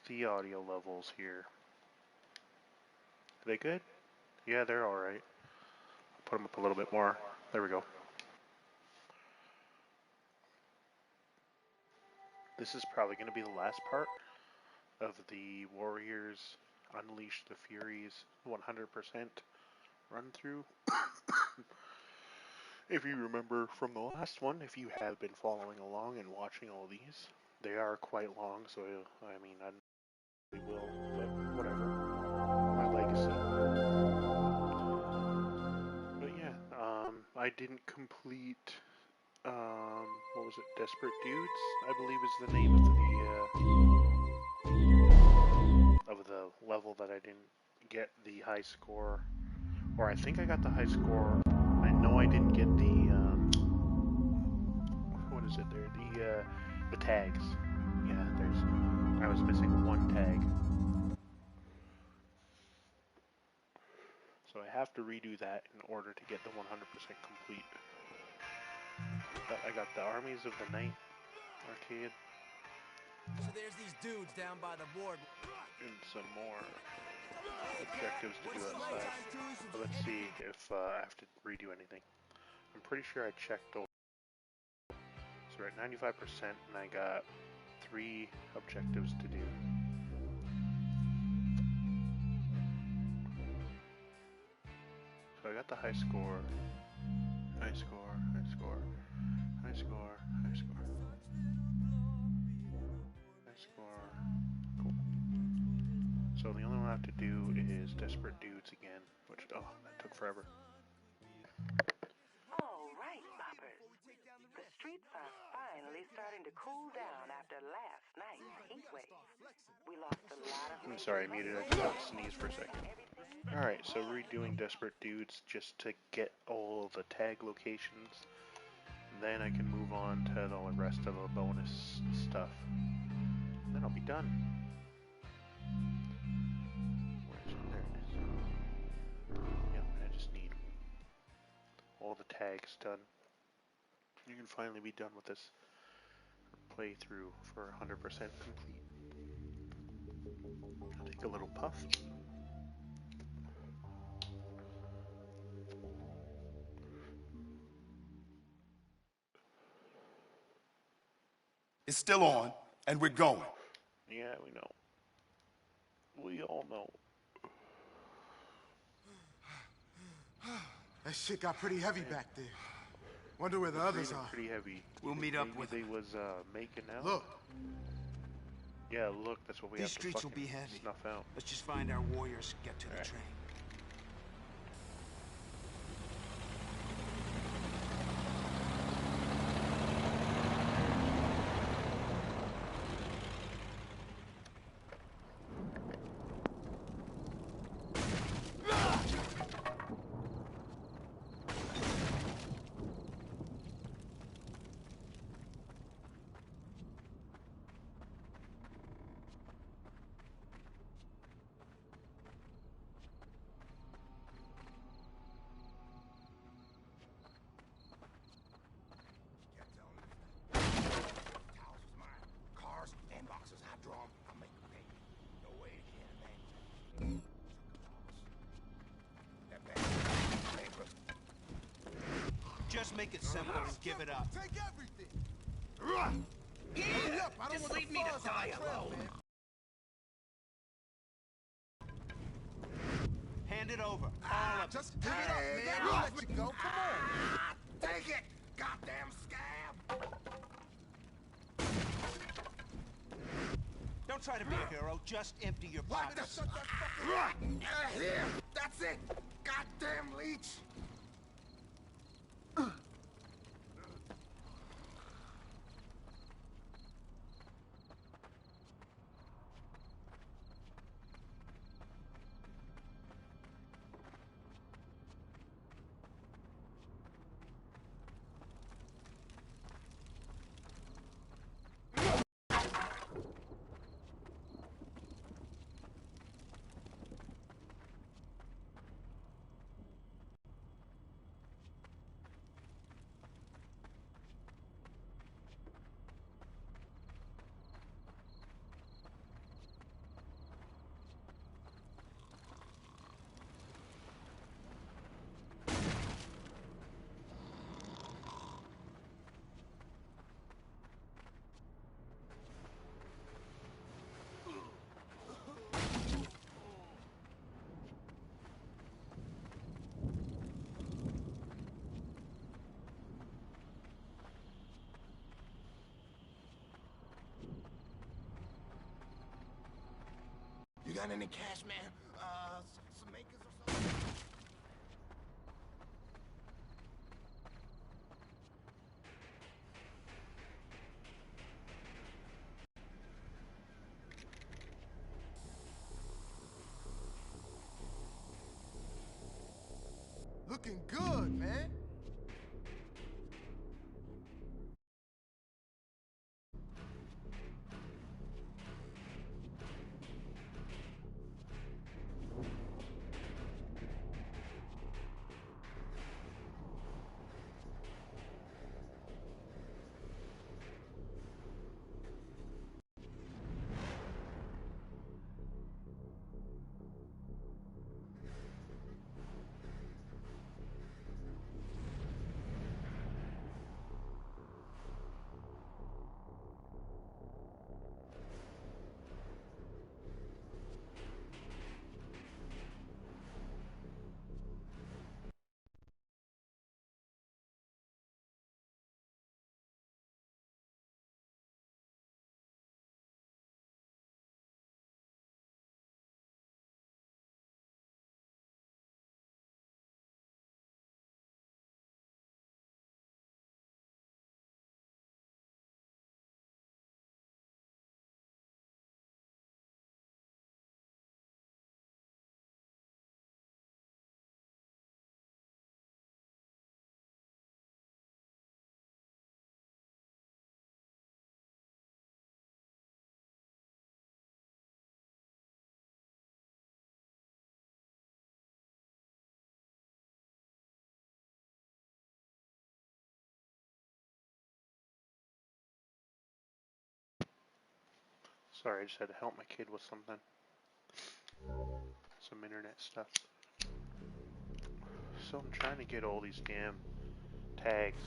the audio levels here. Are they good? Yeah, they're alright. I'll put them up a little bit more. There we go. This is probably going to be the last part of the Warriors Unleash the Furies 100% run through. If you remember from the last one, if you have been following along and watching all these, they are quite long, so I mean, I will, but whatever. My legacy. But yeah, I didn't complete, what was it, Desperate Dudes, I believe is the name of the level that I didn't get the high score, or I think I got the high score. I know I didn't get the, what is it there, the tags. Yeah, I was missing one tag. So I have to redo that in order to get the 100% complete. But I got the Armies of the Night arcade. So there's these dudes down by the board. And some more objectives to do outside. But let's see if I have to redo anything. I'm pretty sure I checked over. So we're at 95% and I got 3 objectives to do. So I got the high score, high score, high score, high score, high score, high score. Cool. So the only one I have to do is Desperate Dudes again, which, oh, that took forever. All right, poppers. The streets are finally starting to cool down after last night's heat wave. We lost a lot of... I'm sorry, I muted. I just had to sneeze for a second. Alright, so redoing Desperate Dudes just to get all the tag locations. Then I can move on to the rest of the bonus stuff. And then I'll be done. There it is. Yep, I just need all the tags done. You can finally be done with this playthrough for 100% complete. I'll take a little puff. It's still on, and we're going. Yeah, we know. We all know. That shit got pretty heavy back there. Wonder where the others are. Pretty heavy. We'll meet up with them. They was making out. Look. Yeah, look. That's what we have to These streets will be heavy. Snuff out. Let's just find our warriors, get to the train. Just make it simple and give it up. Take everything. Yeah, just leave me to die alone. Hand it over. All of Just give it up, man. I'll let you go. Come on. Take it, goddamn scab! Don't try to be a hero. Just empty your pockets. Here, that's it. Goddamn leech. got any cash, man? Some acres or something? Looking good, man. Sorry, I just had to help my kid with something. Some internet stuff. So I'm trying to get all these damn tags.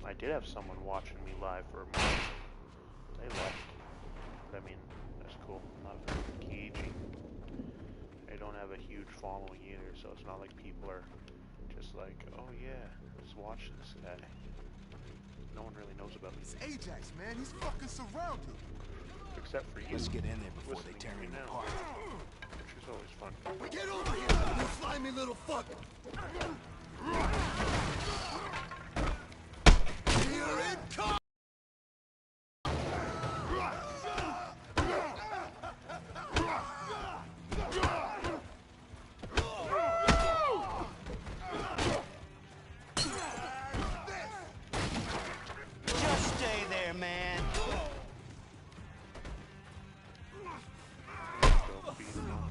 I did have someone watching me live for a moment. They left. But I mean, that's cool. I'm not very engaging. I don't have a huge following either, so it's not like people are just like, oh yeah, let's watch this guy. No one really knows about me. It's Ajax, man. He's fucking surrounded. Except for you. Let's get in there before they tear me him now. apart. Which is always fun. Get over here, you slimy little fuck! Here it comes! Just stay there, man. Go beat him up.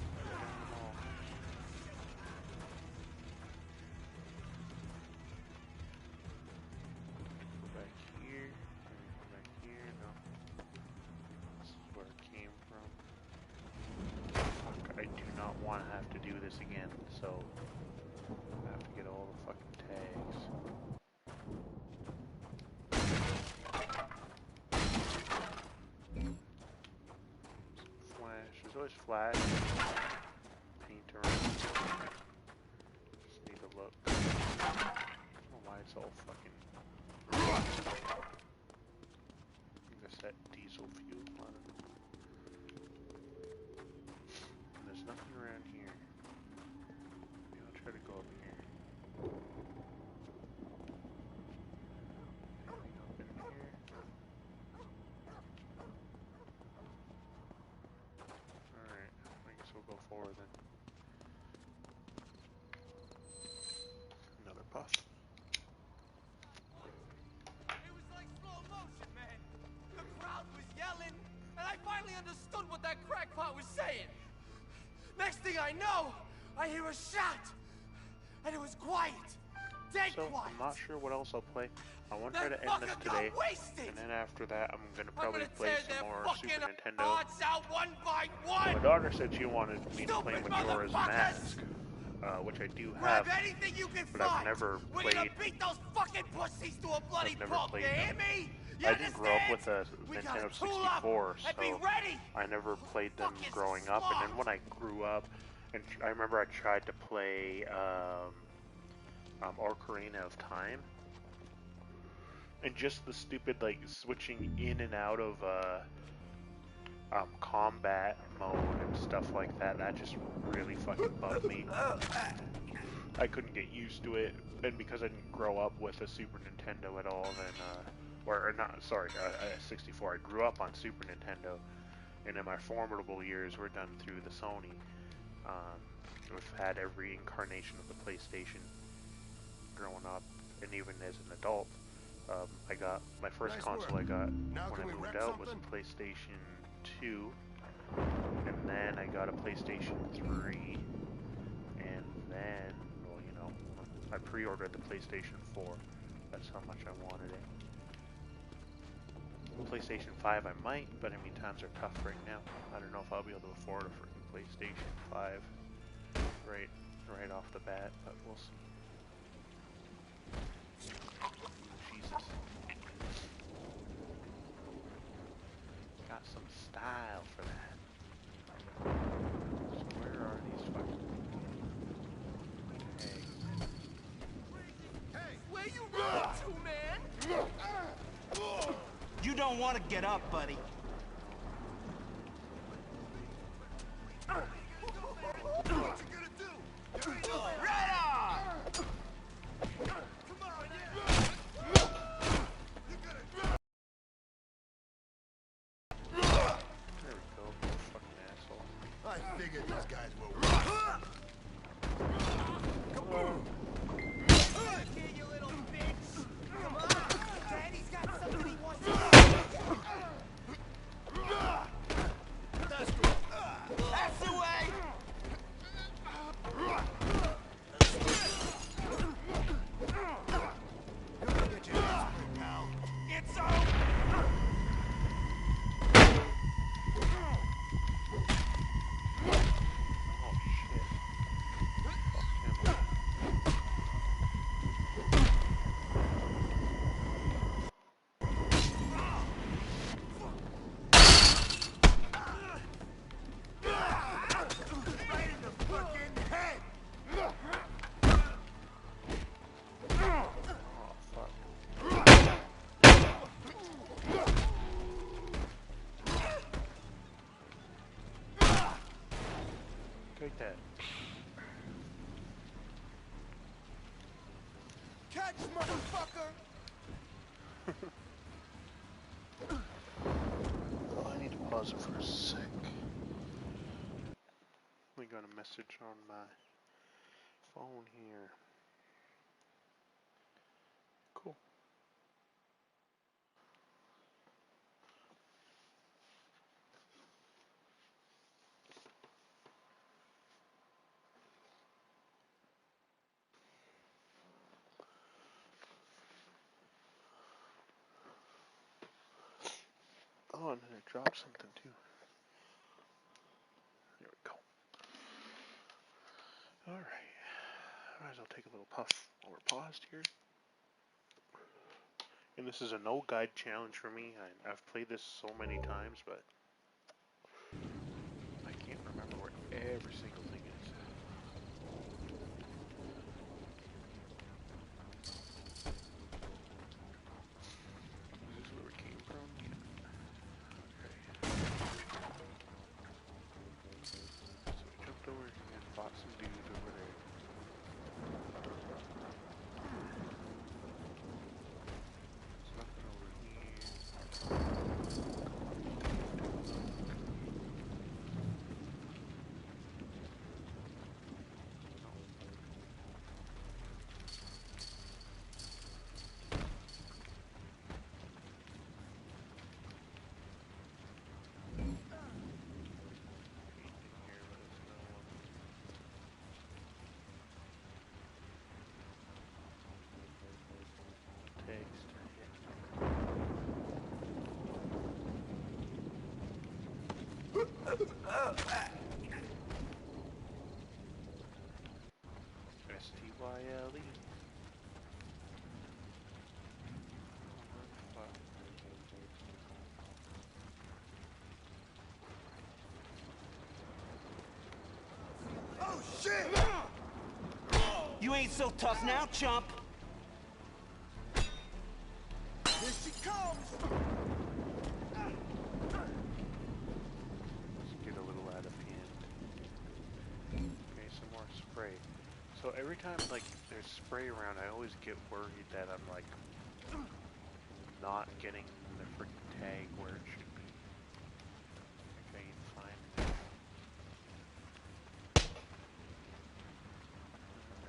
Go back here. Go back here. No. This is where it came from. Fuck, I do not want to have to do this again, so I have to get all the fucking tags. Flash. There's always flash. Paint around. Just need to look. I don't know why it's all fucking. I think that's that diesel fuel. I don't know. And there's nothing around here. Maybe I'll try to go up here. Anything up in here? Alright, I guess we'll go forward then. Another puff. It was like slow motion, man. The crowd was yelling, and I finally understood what that crackpot was saying. Next thing I know, I hear a shot, and it was quiet, dead So, quiet. I'm not sure what else I'll play. I want to try That to end this fucker today, got wasted. and then after that, I'm gonna I'm probably gonna play tear some their more fucking Super Nintendo. hearts out one by My one. daughter said she wanted me to play Stupid Majora's motherfuckers! Mask, which I do Grab have, anything you can but I've find. never We're played. gonna beat those fucking pussies to a bloody I've never pulp. played You hear them. me? You I didn't grow up with a understand? We Nintendo gotta tool up 64, and be so ready. I never played them Fucking growing up. And then slog. when I grew up, and I remember I tried to play Ocarina of Time, and just the stupid like switching in and out of combat mode and stuff like that. That just really fucking bugged me. I couldn't get used to it, and because I didn't grow up with a Super Nintendo at all, then, or not, sorry, 64. I grew up on Super Nintendo, and in my formidable years were done through the Sony. We've had every incarnation of the PlayStation growing up, and even as an adult. I got my first console I got when I moved out was a PlayStation 2, and then I got a PlayStation 3, and then, well, you know, I pre-ordered the PlayStation 4. That's how much I wanted it. PlayStation 5 I might, but I mean, times are tough right now. I don't know if I'll be able to afford a freaking PlayStation 5 right off the bat, but we'll see. Jesus. Got some style for that. So where are these fucking tags? Hey, where you running to, man? You don't want to get up, buddy. Take that. Catch, motherfucker! Oh, I need to pause it for a sec. We got a message on my phone here. Cool. Oh, and then it dropped something too. There we go. Alright. Might as well take a little puff while we're paused here. And this is a no guide challenge for me. I've played this so many times, but I can't remember where every single thing is. Is this where we came from? Yeah. Okay. So we jumped over here and fought some dudes over there. There's nothing over here. S-T-Y-L-E. Oh, shit! You ain't so tough now, chump. Here she comes! Let's get a little out of hand. So every time like there's spray around, I always get worried that I'm like not getting the freaking tag where it should be. Okay, fine.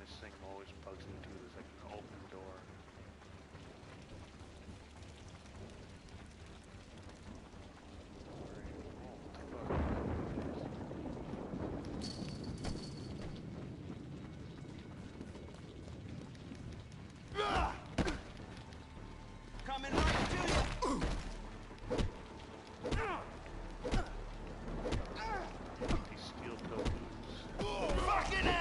This thing always bugs me too. There's like an open door. Coming right to you! These steel toe boots. Fucking A!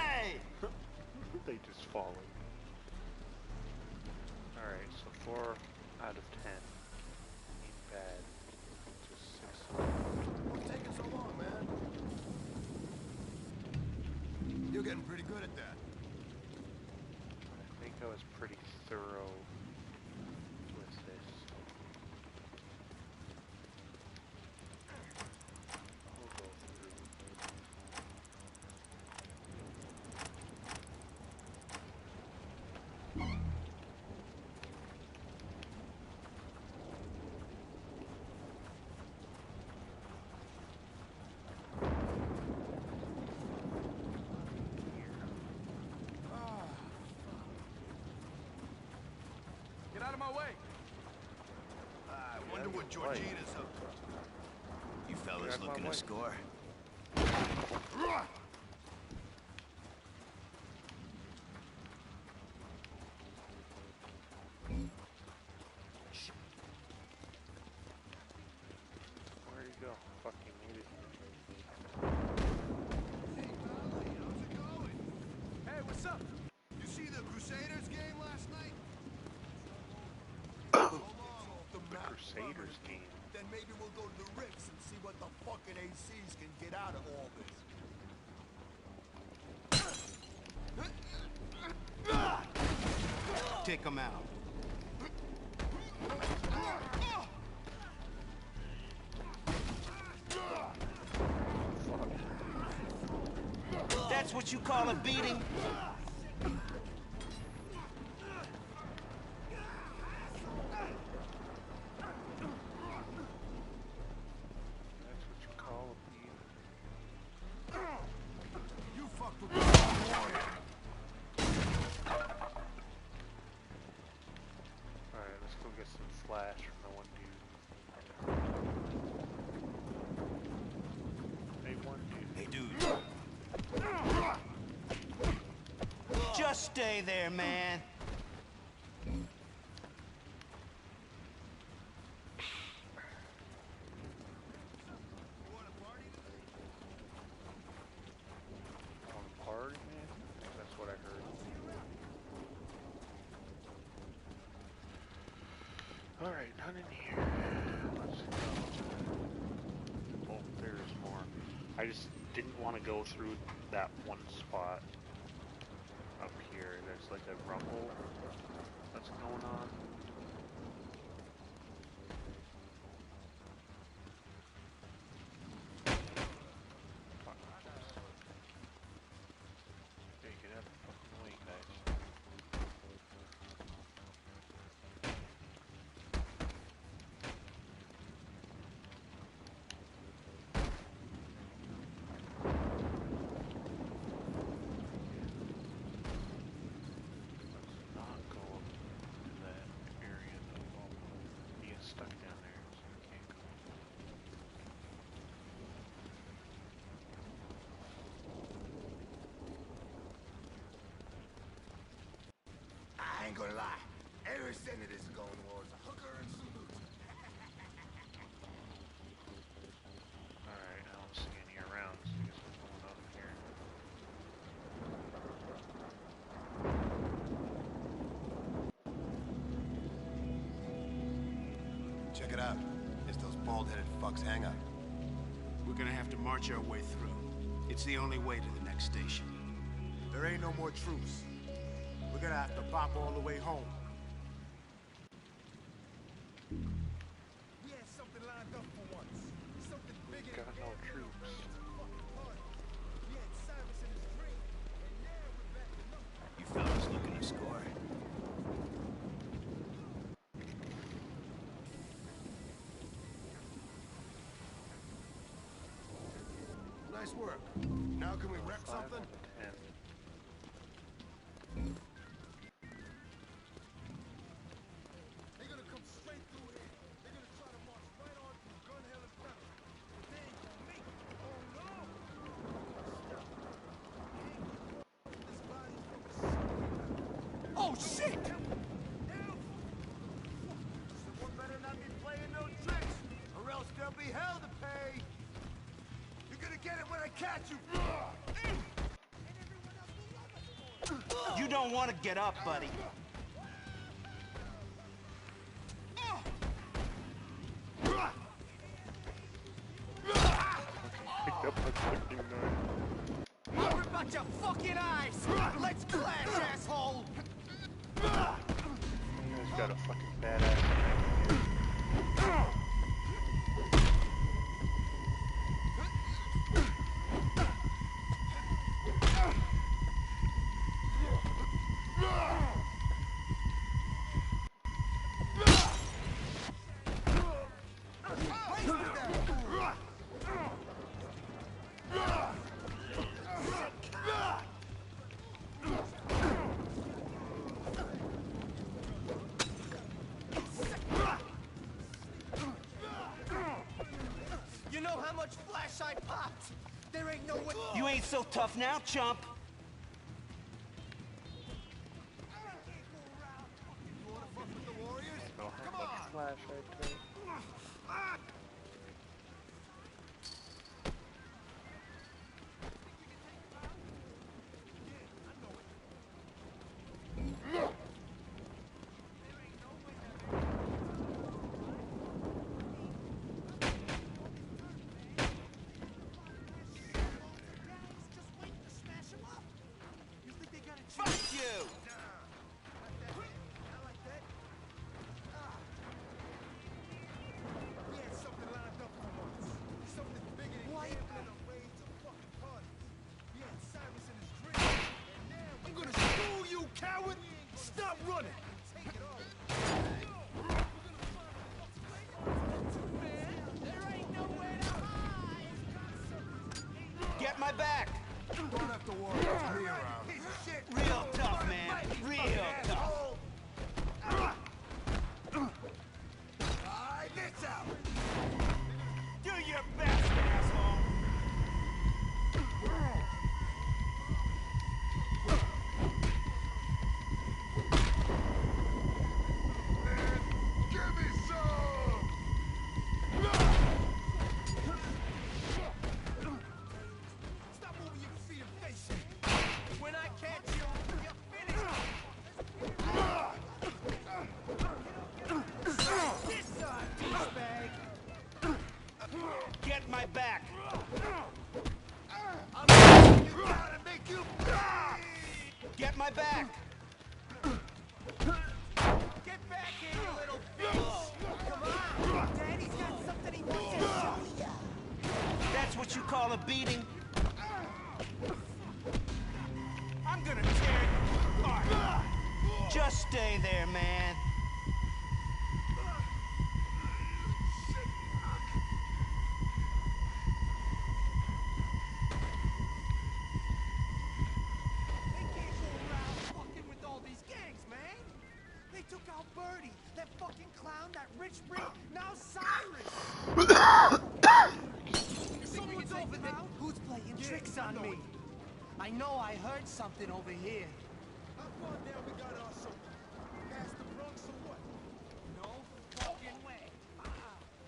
They just follow. Alright, so 4 out of 10. Ain't bad. Just 6. What's taking so long, man? You're getting pretty good at that. I think I was pretty thorough with this. We'll go through. Get out of my way! I wonder what Georgina's up to. You fellas Grab my looking to mic. score? Where'd he go? Fucking muted. Hey, Valley, how's it going? Hey, what's up? You see the Crusaders game last night? So long off the map, Crusaders brothers. game. Then maybe we'll go to the Ritz and see what the fucking ACs can get out of all this. Take them out. That's what you call a beating? That's what you call a beat. You fucked with me this morning. Alright, let's go get some flash from the one dude. Hey, one dude. Hey, dude. Just stay there, man. You want a party today? On a party, man? I think that's what I heard. Alright, none in here. Let's go. Oh, there's more. I just didn't want to go through that one spot up here. There's like a rumble that's going on. Fuck. Hey, get out of the fucking way, guys. Let's not go up to that area though. Oh, he gets stuck down there, so we can't go. I ain't gonna lie. Every cent of this is going towards a hooker and some boots. Alright, I don't see any around, so I guess we're going up here. Check it out. It's those bald-headed fucks hangout. We're gonna have to march our way through. It's the only way to the next station. There ain't no more truce. We're gonna have to bop all the way home. We had something lined up for once. Something bigger Got no troops. We had Cyrus in his dream, and now we're back to nothing. Nice work. Now can we wreck 5 something? on the 10. They're gonna come straight through here. They're gonna try to march right on through Gun Hill and Feather. But they ain't gonna make it. Oh no! This body's from the Oh shit! Someone better not be playing no tricks, or else there'll be hell to pay. You're gonna get it when I catch you. You don't want to get up, buddy. Picked up my fucking knife. I'll rip out your fucking eyes! Let's clash, asshole! You guys got a fucking badass knife here. You know how much flash I popped? There ain't no way. You ain't so tough now, chump. Know how much flash I take. Fuck you! We had something lined up for once. Something bigger than gambling or raids or fucking parties. We had Cyrus in his dream. And now I'm gonna school you, coward! Stop running! Take it all. There ain't nowhere to hide! Get my back! Don't have to worry, it's me around. Piece of shit! Real tough, man. Real tough. Alright, it's out. Do your best, asshole. Give me some! Stop moving your feet and face it! When I catch you, you're finished! This side, douchebag! Get my back. I'm gonna you down and make you bleed! Get my back. Get back here, you little bitch! Come on! Daddy's got something he wants to show ya! That's what you call a beating? I'm gonna tear you apart. Just stay there, man. They can't go around fucking with all these gangs, man! They took out Birdie, that fucking clown, that rich freak, now Cyrus! Someone's over there! Who's playing tricks on me? I know I heard something over here. How far down we got our soul? Past the Bronx or what? No fucking way.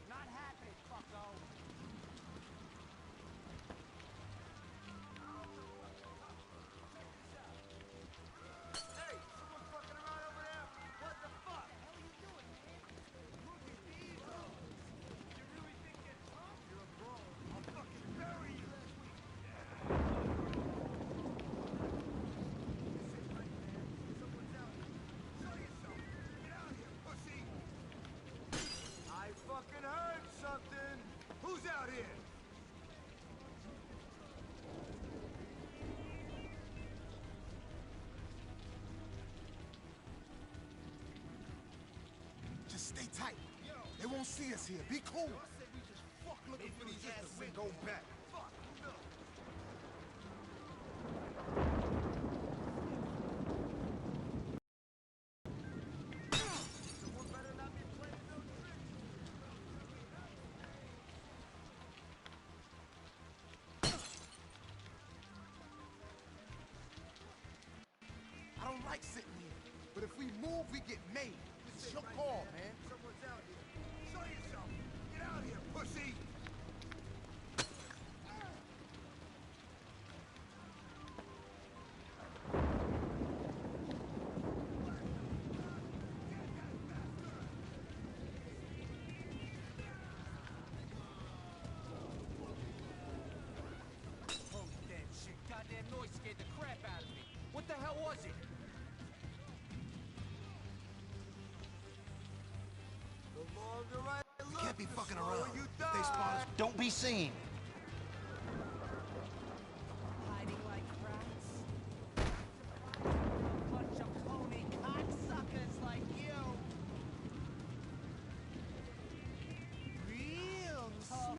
Not happening, fucko. Hey, someone fucking around over there? What the fuck? What the hell are you doing, man? Look at these hoes. You really think you're tough? You're a bro. I'll fucking bury you. Someone's out. Show yourself. Get out of here, pussy. I fucking heard something. Who's out here? Just stay tight. They won't see us here. Be cool. I said we just fuck looking for these asses and go back. Fuck, no. I don't like sitting here. But if we move, we get made. It's your call, man. Someone's out here. Show yourself. Get out here, pussy. Holy damn shit. Goddamn noise scared the crap out of me. What the hell was it? The longer I We look, can't be the fucking slower around. you If they spot us, Don't be seen. Hiding like rats? A bunch of phony cocksuckers like you. Real tough.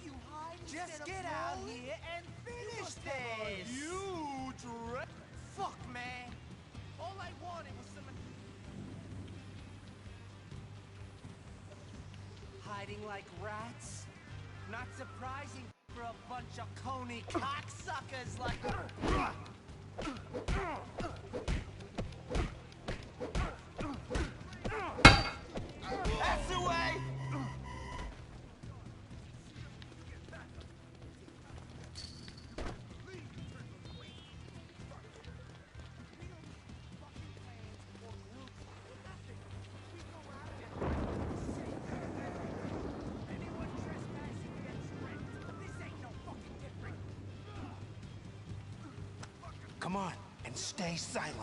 You hide just get out here and finish this. huge red. Fuck, man. All I wanted was some... Hiding like rats? Not surprising for a bunch of coney cocksuckers like... That's the way! Anyone trespassing gets wrecked. This ain't no fucking different. Come on, and stay silent.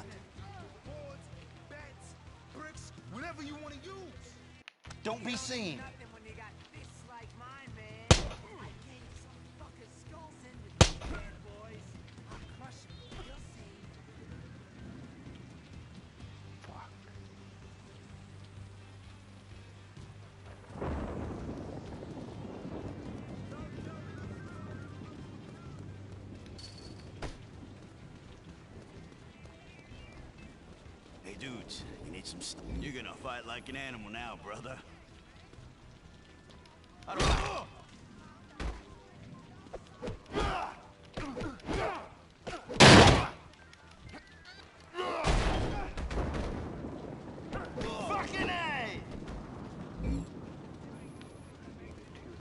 Boards, bats, bricks, whatever you want to use. Don't be seen. Nothing when you got fists like mine, man. I gave some fuckers skulls in with these bad boys. I'll crush them. You'll see. Fuck. Hey, dudes, you need some stuff. You're gonna fight like an animal now, brother. I don't... Fucking A! Two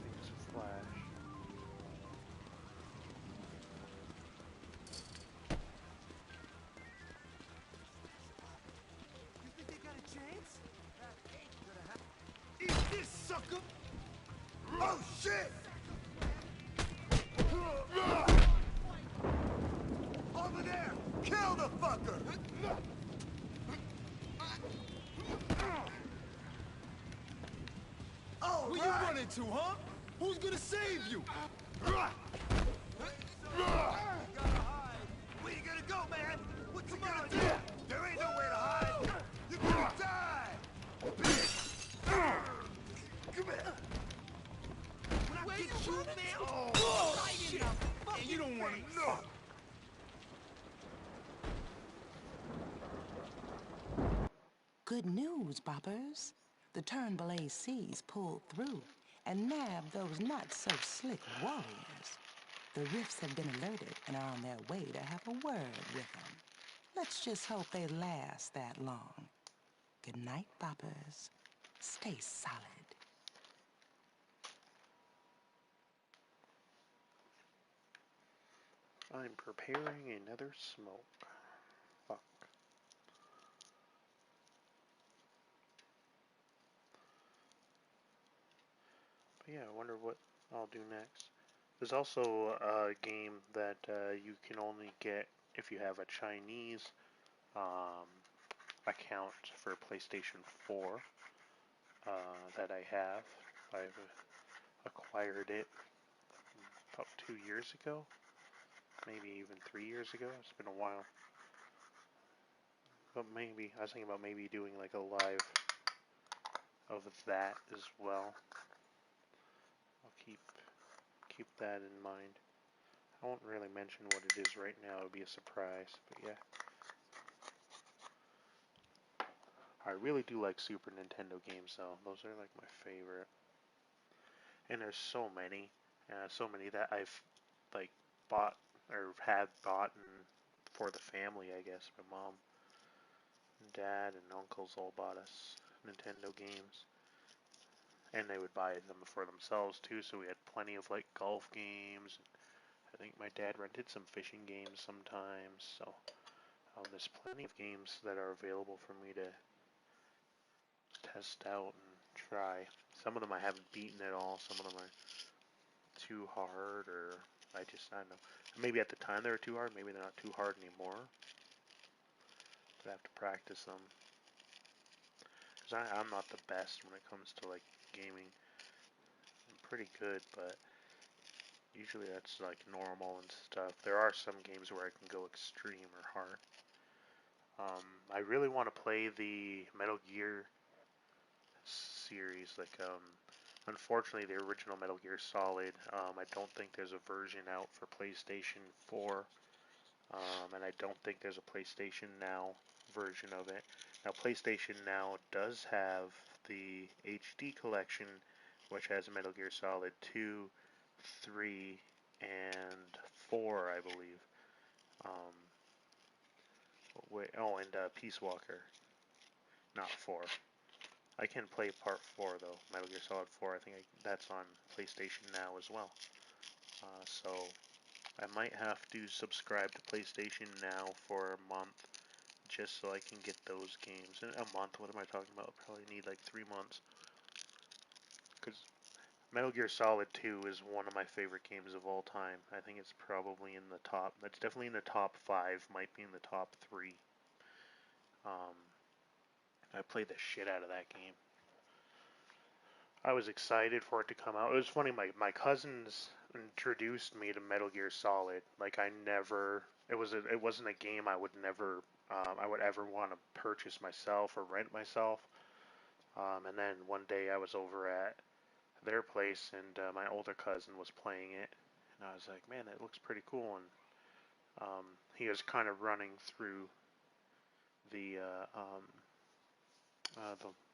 things flash. You think they got a chance? Eat this, sucker. Oh, shit! Over there! Kill the fucker! Oh, Where you running to, huh? Who's gonna save you? Gotta hide. Where you gonna go, man? What you gonna do? There ain't nowhere to hide. You're gonna die. Come here. When I Where get you you, running man. to? Oh, Right in shit. the And you don't want fucking to know. Good news, boppers. The Turnbelay Seas pulled through and nabbed those not-so-slick warriors. The Rifts have been alerted and are on their way to have a word with them. Let's just hope they last that long. Good night, boppers. Stay solid. I'm preparing another smoke. Fuck. But yeah, I wonder what I'll do next. There's also a game that you can only get if you have a Chinese account for PlayStation 4 that I have. I've acquired it about 2 years ago, maybe even 3 years ago. It's been a while. But maybe, I was thinking about maybe doing like a live of that as well. I'll keep that in mind. I won't really mention what it is right now, it'll be a surprise, but yeah. I really do like Super Nintendo games though, those are like my favorite. And there's so many that I've like bought or had bought for the family, I guess. My mom and dad and uncles all bought us Nintendo games. And they would buy them for themselves too, so we had plenty of like golf games. I think my dad rented some fishing games sometimes, so there's plenty of games that are available for me to test out and try. Some of them I haven't beaten at all, some of them are too hard, or I don't know. Maybe at the time they were too hard, maybe they're not too hard anymore, but I have to practice them. Because I'm not the best when it comes to like gaming. I'm pretty good, but usually that's like normal and stuff. There are some games where I can go extreme or hard. I really want to play the Metal Gear series. Like, unfortunately, the original Metal Gear Solid, I don't think there's a version out for PlayStation 4. And I don't think there's a PlayStation Now version of it. Now, PlayStation Now does have the HD collection, which has Metal Gear Solid 2, 3, and 4, I believe. And Peace Walker, not 4. I can play part 4 though, Metal Gear Solid 4. I think that's on PlayStation Now as well. So I might have to subscribe to PlayStation Now for a month just so I can get those games. In a month, what am I talking about? I'll probably need like 3 months. Because Metal Gear Solid 2 is one of my favorite games of all time. I think it's probably in the top, it's definitely in the top 5, might be in the top 3. I played the shit out of that game. I was excited for it to come out. It was funny, my cousins introduced me to Metal Gear Solid. Like it wasn't a game I would ever want to purchase myself or rent myself. And then one day I was over at their place and my older cousin was playing it, and I was like, man, that looks pretty cool. And he was kind of running through the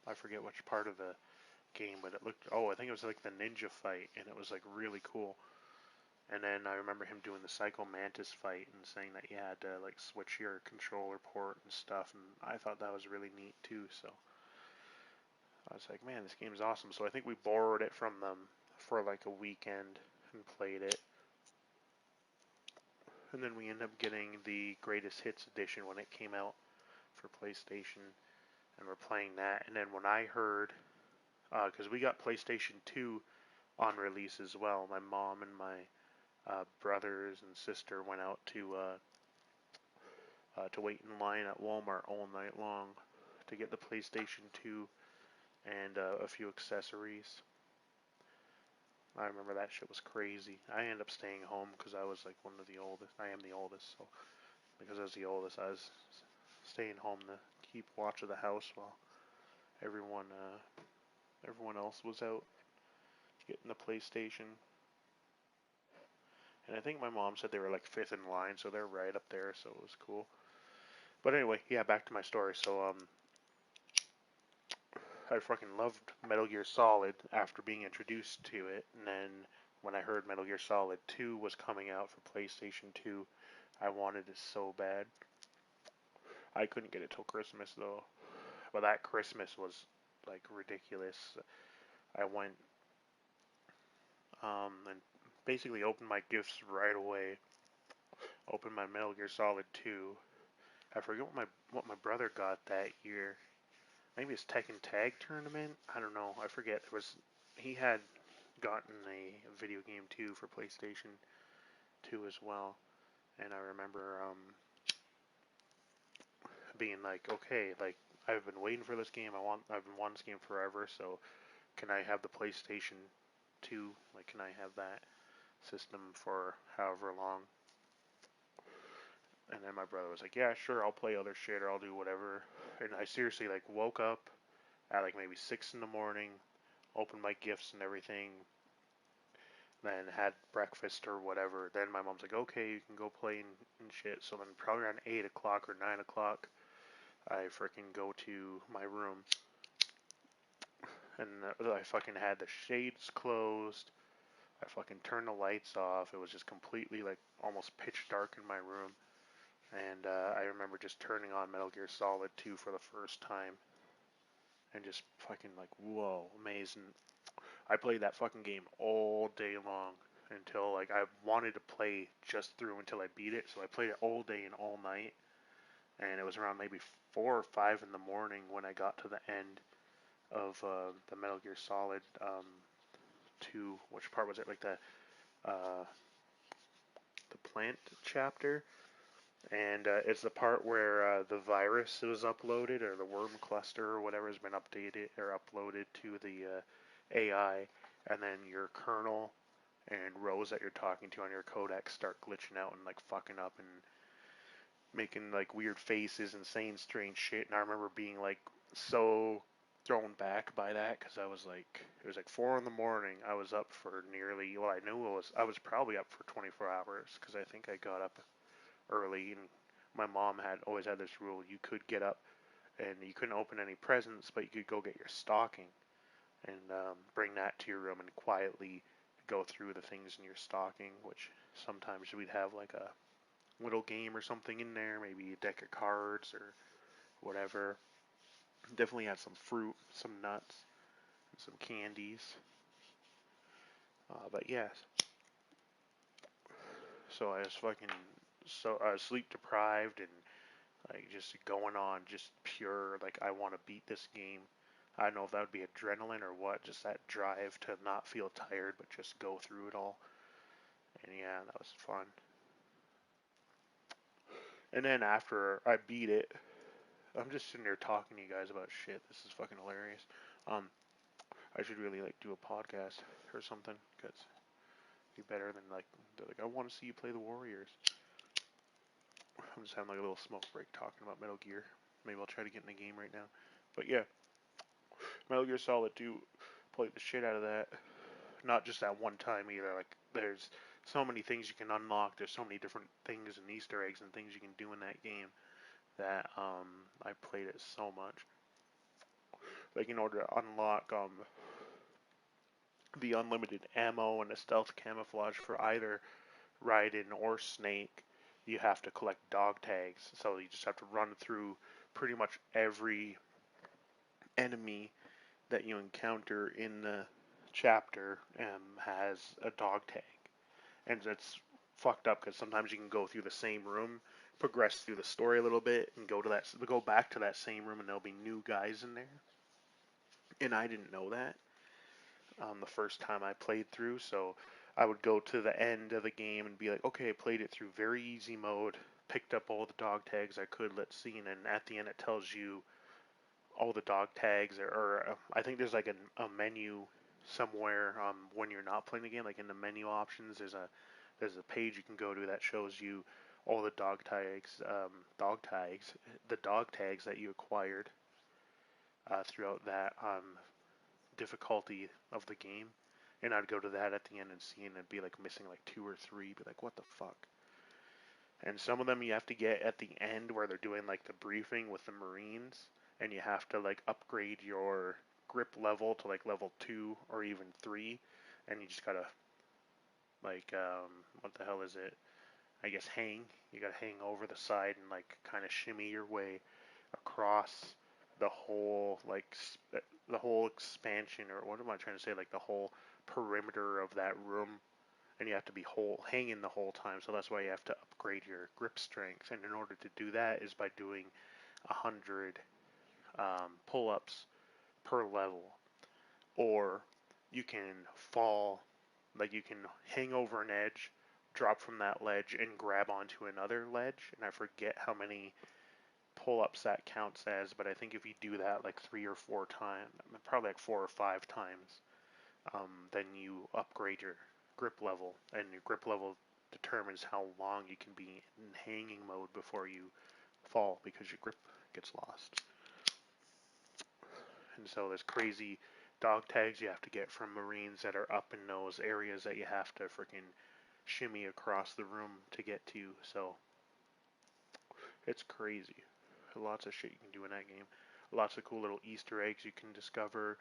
I forget which part of the game, but it looked, I think it was like the ninja fight, and it was like really cool. And then I remember him doing the Psycho Mantis fight and saying that you had to like switch your controller port and stuff, and I thought that was really neat too. So I was like, man, this game's awesome. So I think we borrowed it from them for like a weekend and played it. And then we ended up getting the Greatest Hits edition when it came out for PlayStation, and we're playing that. And then when I heard, because we got PlayStation 2 on release as well, my mom and my brothers and sister went out to wait in line at Walmart all night long to get the PlayStation 2 and a few accessories. I remember that shit was crazy. I ended up staying home because I was like one of the oldest. I am the oldest, so because I was the oldest, I was staying home to keep watch of the house while everyone else was out getting the PlayStation. And I think my mom said they were like fifth in line, so they're right up there, so it was cool. But anyway, yeah, back to my story. So I fucking loved Metal Gear Solid after being introduced to it, and then when I heard Metal Gear Solid 2 was coming out for PlayStation 2, I wanted it so bad. I couldn't get it till Christmas though. But that Christmas was like ridiculous. I went and basically opened my gifts right away. Opened my Metal Gear Solid 2. I forget what my brother got that year. Maybe his Tekken Tag tournament. I don't know. I forget. He had gotten a video game too for PlayStation 2 as well. And I remember being like, okay, like I've been waiting for this game. I've been wanting this game forever. So can I have the PlayStation 2? Like, can I have that system for however long? And then my brother was like, yeah, sure, I'll play other shit or I'll do whatever. And I seriously like woke up at like maybe 6 in the morning, opened my gifts and everything, then had breakfast or whatever. Then my mom's like, okay, you can go play and shit. So then probably around 8 o'clock or 9 o'clock, I freaking go to my room. And I fucking had the shades closed. I fucking turned the lights off. It was just completely like almost pitch dark in my room. And I remember just turning on Metal Gear Solid 2 for the first time and just fucking like, whoa, amazing. I played that fucking game all day long until like I wanted to play just through until I beat it. So I played it all day and all night. And it was around maybe 4 or 5 in the morning when I got to the end of the Metal Gear Solid 2. Which part was it? Like uh, the plant chapter, and it's the part where the virus was uploaded, or the worm cluster, or whatever has been updated or uploaded to the AI, and then your kernel and rows that you're talking to on your codec start glitching out and like fucking up and making like weird faces and saying strange shit. And I remember being like so thrown back by that because I was like, it was like 4 in the morning. I was up for nearly, well, I was probably up for 24 hours because I think I got up early, and my mom had always had this rule: you could get up and you couldn't open any presents, but you could go get your stocking and bring that to your room and quietly go through the things in your stocking, which sometimes we'd have like a little game or something in there, maybe a deck of cards or whatever. Definitely had some fruit, some nuts, and some candies. But yes, so I was fucking so sleep deprived and like just going on, just pure like I want to beat this game. I don't know if that would be adrenaline or what, just that drive to not feel tired but just go through it all. And yeah, that was fun. And then after I beat it, I'm just sitting there talking to you guys about shit. This is fucking hilarious. Um, I should really like do a podcast or something, because it'd be better than like they're like I want to see you play the Warriors. I'm just having like a little smoke break talking about Metal Gear. Maybe I'll try to get in the game right now. But yeah, Metal Gear Solid 2, played the shit out of that. Not just that one time either. Like there's so many things you can unlock. There's so many different things and Easter eggs and things you can do in that game that I played it so much. Like in order to unlock the unlimited ammo and the stealth camouflage for either Raiden or Snake, you have to collect dog tags. So you just have to run through pretty much every enemy that you encounter in the chapter has a dog tag. And it's fucked up because sometimes you can go through the same room, progress through the story a little bit, and go back to that same room, and there'll be new guys in there. And I didn't know that the first time I played through, so I would go to the end of the game and be like, okay, I played it through very easy mode, picked up all the dog tags I could, let's see, and then at the end it tells you all the dog tags, or I think there's like a menu somewhere when you're not playing the game, like in the menu options, there's a page you can go to that shows you all the the dog tags that you acquired throughout that difficulty of the game. And I'd go to that at the end and see, and it'd be like missing like 2 or 3, be like, what the fuck? And some of them you have to get at the end where they're doing like the briefing with the Marines, and you have to like upgrade your grip level to like level 2 or even 3, and you just gotta like what the hell is it? I guess hang. You gotta hang over the side and like kind of shimmy your way across the whole the whole expansion, or what am I trying to say? Like the whole perimeter of that room, and you have to be hanging the whole time. So that's why you have to upgrade your grip strength. And in order to do that is by doing 100 pull-ups per level, or you can fall, like you can hang over an edge, drop from that ledge, and grab onto another ledge. And I forget how many pull-ups that counts as, but I think if you do that like 3 or 4 times, probably like 4 or 5 times, then you upgrade your grip level, and your grip level determines how long you can be in hanging mode before you fall, because your grip gets lost. And so there's crazy dog tags you have to get from Marines that are up in those areas that you have to freaking shimmy across the room to get to. So it's crazy. Lots of shit you can do in that game. Lots of cool little Easter eggs you can discover.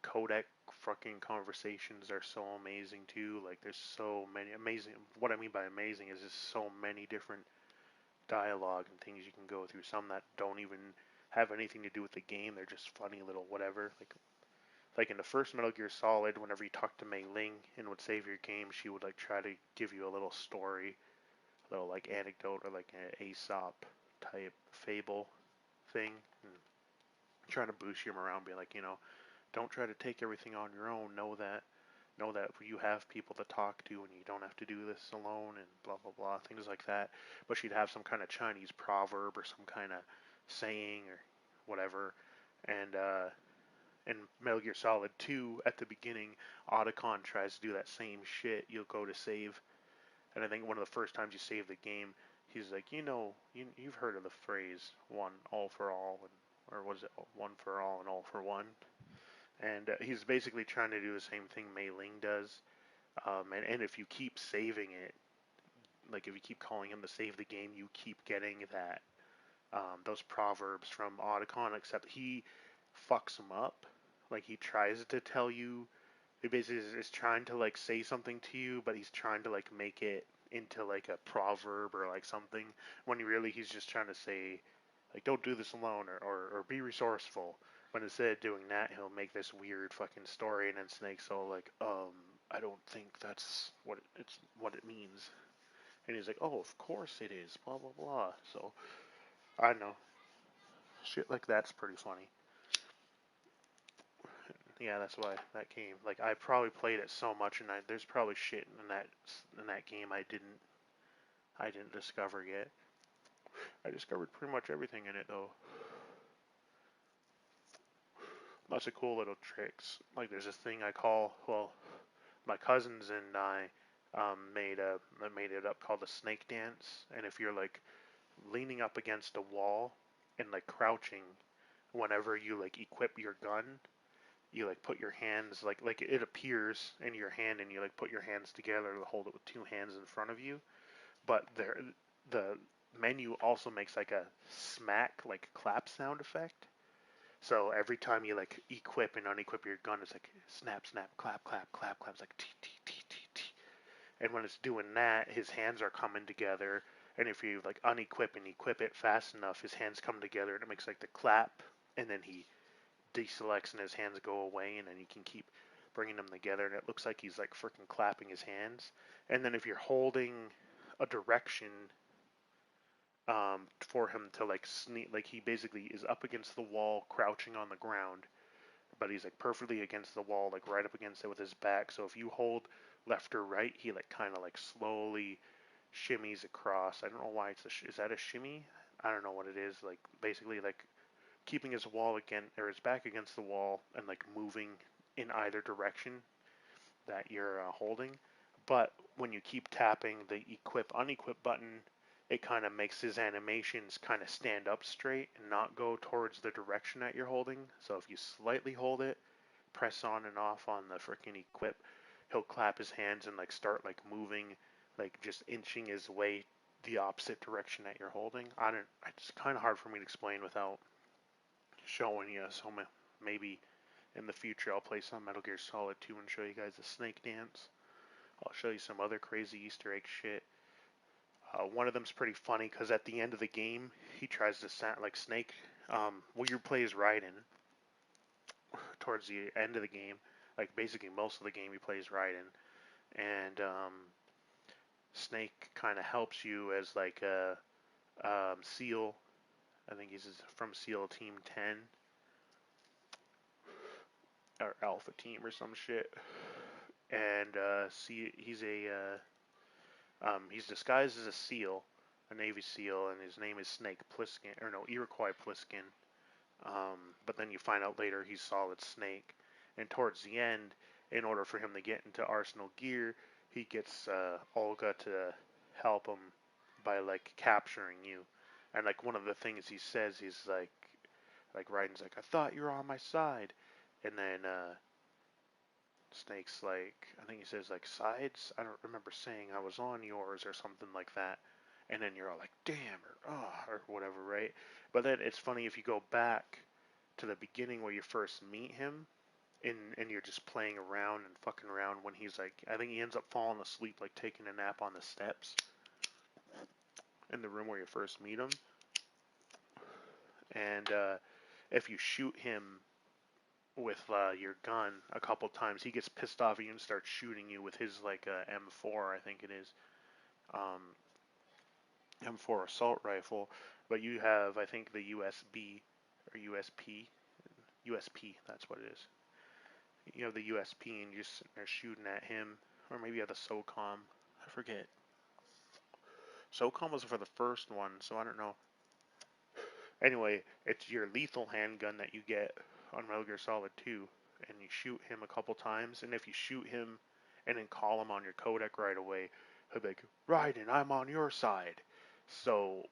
Codec fucking conversations are so amazing too. Like there's so many amazing. What I mean by amazing is there's so many different dialogue and things you can go through. Some that don't even have anything to do with the game. They're just funny little whatever. Like in the first Metal Gear Solid, whenever you talk to Mei Ling and would save your game, she would like try to give you a little story, a little like anecdote or like an Aesop type fable thing, and trying to boost you around, be like, don't try to take everything on your own. Know that you have people to talk to and you don't have to do this alone and blah blah blah, things like that. But she'd have some kind of Chinese proverb or some kind of saying or whatever. And in Metal Gear Solid 2, at the beginning, Otacon tries to do that same shit. You'll go to save, and I think one of the first times you save the game, he's like, you've heard of the phrase "one all for all," or was it "one for all and all for one"? And he's basically trying to do the same thing Mei Ling does. And if you keep saving it, like if you keep calling him to save the game, you keep getting that those proverbs from Otacon, except he fucks them up. Like he tries to tell you, he basically is trying to like say something to you, but he's trying to like make it into like a proverb or like something, when really he's just trying to say like don't do this alone or be resourceful. When instead of doing that, he'll make this weird fucking story, and then Snake's all like, I don't think that's what it means. And he's like, oh, of course it is, blah blah blah. So I don't know, shit like that's pretty funny. Yeah, that's why that game. Like I probably played it so much, and there's probably shit in that game I didn't discover yet. I discovered pretty much everything in it though. Lots of cool little tricks. Like there's this thing I call, well, my cousins and I made it up called the snake dance. And if you're like leaning up against a wall and like crouching, whenever you like equip your gun, you like put your hands like it appears in your hand, and you like put your hands together to hold it with two hands in front of you. But the menu also makes like a smack, like clap sound effect. So every time you like equip and unequip your gun, it's like snap, snap, clap, clap, clap, clap. It's like t t t t t. And when it's doing that, his hands are coming together. And if you like unequip and equip it fast enough, his hands come together and it makes like the clap. And then he deselects and his hands go away, and then you can keep bringing them together, and it looks like he's like freaking clapping his hands. And then if you're holding a direction for him to like sneak, like he basically is up against the wall, crouching on the ground, but he's like perfectly against the wall, like right up against it with his back. So if you hold left or right, he like kind of like slowly shimmies across. I don't know why is that a shimmy? I don't know what it is. Like basically like keeping his wall again or his back against the wall and like moving in either direction that you're holding. But when you keep tapping the equip unequip button, it kind of makes his animations kind of stand up straight and not go towards the direction that you're holding. So if you slightly hold it, press on and off on the freaking equip, he'll clap his hands and like start like moving, like just inching his way the opposite direction that you're holding. It's kind of hard for me to explain without showing you. So maybe in the future I'll play some Metal Gear Solid 2 and show you guys the snake dance. I'll show you some other crazy Easter egg shit. One of them's pretty funny because at the end of the game, he tries to sound like Snake. Well, you play as Raiden towards the end of the game. Like basically most of the game, he plays Raiden, and Snake kind of helps you as like a SEAL. I think he's from SEAL Team 10 or Alpha Team or some shit. And he's disguised as a SEAL, a Navy SEAL, and his name is Snake Plissken, or no, Iroquois Plissken. But then you find out later he's Solid Snake. And towards the end, in order for him to get into Arsenal gear, he gets Olga to help him by like capturing you. And like one of the things he says, he's like Raiden's like, I thought you were on my side. And then Snake's like, I think he says like sides. I don't remember saying I was on yours or something like that. And then you're all like, damn, or oh, or whatever, right? But then it's funny if you go back to the beginning where you first meet him, and you're just playing around and fucking around when he's like, I think he ends up falling asleep, like taking a nap on the steps. in the room where you first meet him. And if you shoot him with your gun a couple times, he gets pissed off at you and starts shooting you with his like M4, I think it is, M4 assault rifle. But you have, I think, the USB or USP, that's what it is. You have the USP and you're just sitting there shooting at him, or maybe you have the SOCOM. I forget. SOCOM was for the first one, so I don't know. Anyway, it's your lethal handgun that you get on Metal Gear Solid 2, and you shoot him a couple times, and if you shoot him and then call him on your codec right away, he'll be like, Raiden, I'm on your side. So,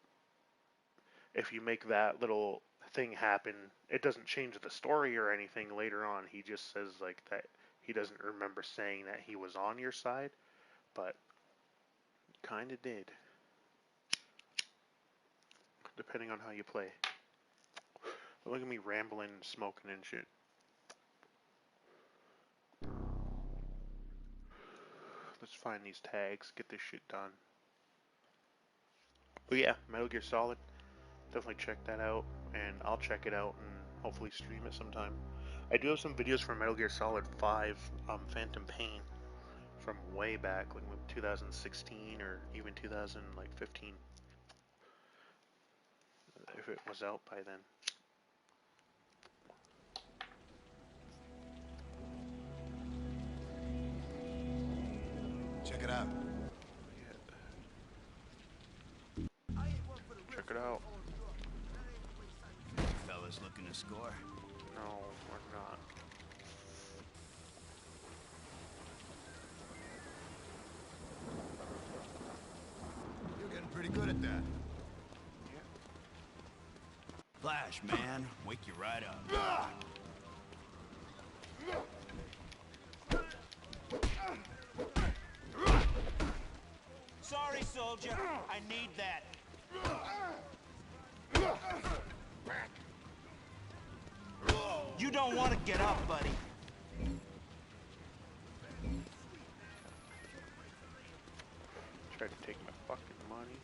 if you make that little thing happen, it doesn't change the story or anything later on. He just says like that he doesn't remember saying that he was on your side, but kinda did. Depending on how you play. Look at me rambling and smoking and shit. Let's find these tags, get this shit done. But yeah, Metal Gear Solid. Definitely check that out, and I'll check it out and hopefully stream it sometime. I do have some videos from Metal Gear Solid 5, Phantom Pain, from way back, like 2016 or even 2015, if it was out by then. Check it out. Check it out. Fellas looking to score? No, we're not. You're getting pretty good at that. Flash, man. Wake you right up. Sorry, soldier. I need that. You don't want to get up, buddy. Tried to take my fucking money.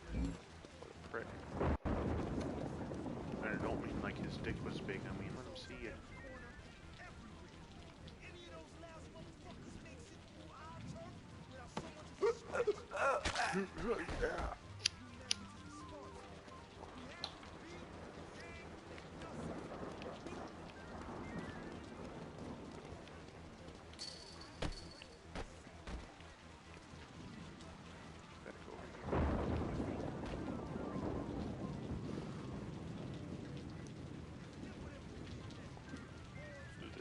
What a prick. And I don't mean like his dick was big, I mean let him see it. Yeah.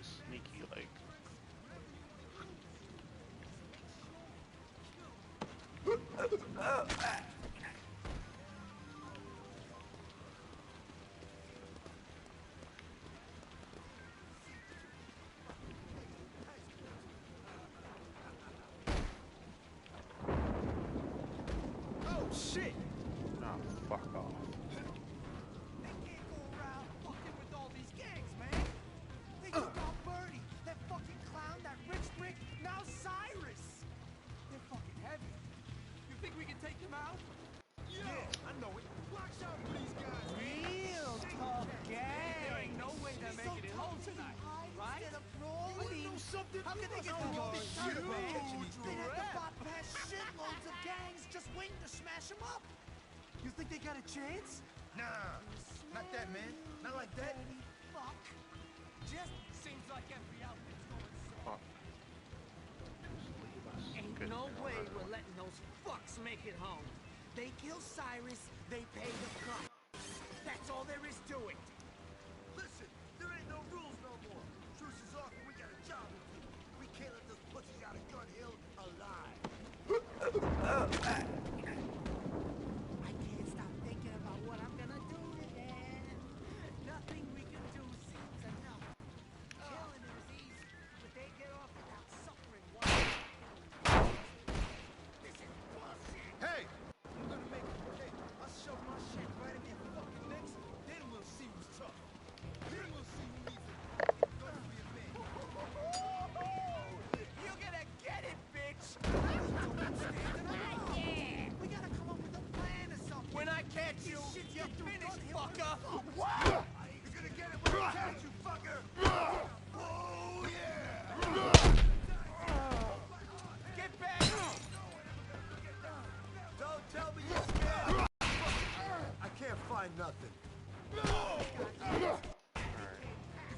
Sneaky like. Oh, shit! Nah, fuck off. They can't go around fucking with all these gangs, man. They took out Bernie, that fucking clown, that rich brick, now Cyrus. They're fucking heavy. You think we can take them out? Yeah, I know it. Watch out for these guys. Real tough gang. There ain't no way they're making it home tonight, right? You know something? How can they get I'm through all gonna this shoot shit, man? you, They'd have to Red. bypass shitloads of gangs just waiting to smash them up. You think they got a chance? Nah, not that, man. Not like that. Fuck. Just seems like every outfit's going Fuck. Just leave us. Ain't Good. no way we're letting those fucks make it home. They kill Cyrus, they pay the price. That's all there is to it. Listen, there ain't no rules no more. Truce is off and we got a job to do. We can't let those pussies out of Gun Hill alive. I can't stop thinking about what I'm gonna do to them. Nothing we can do seems enough. Killing them is easy, but they get off without suffering one. This is bullshit. Hey, I'm gonna make it okay. I'll shove my shit right in your fucking necks. Then we'll see who's tough. Then we'll see who needs it. You're finished, fucker! What? You're gonna get it when I catch you, fucker! Oh, yeah! Get back! Don't tell me you're scared! I can't find nothing. You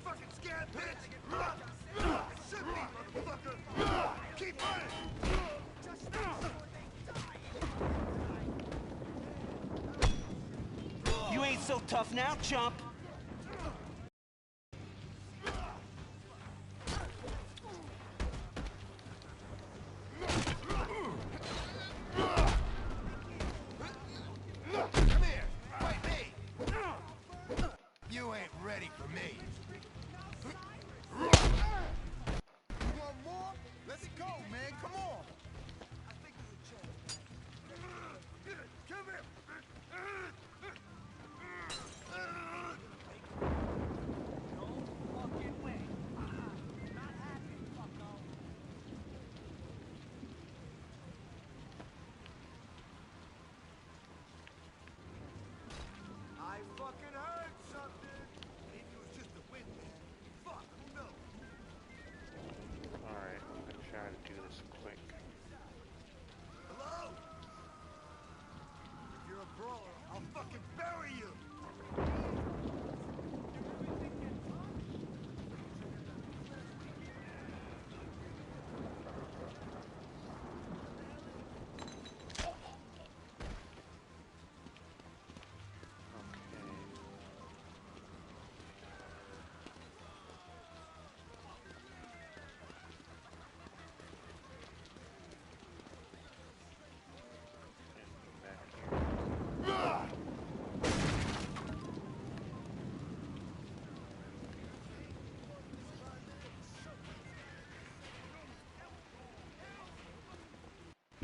fucking scared, bitch! Shoot me, motherfucker! Keep running! You ain't so tough now, chump. Come here! Fight me! You ain't ready for me. You want more? Let's go, man. Come on. I think there's a chance. Come here. No fucking way. Not happening, fucko. I fucking heard something. Maybe it was just the wind, man. Fuck, who knows? Alright, I'm gonna try to do this quick. Hello? If you're a brawler, I'll fucking bury you.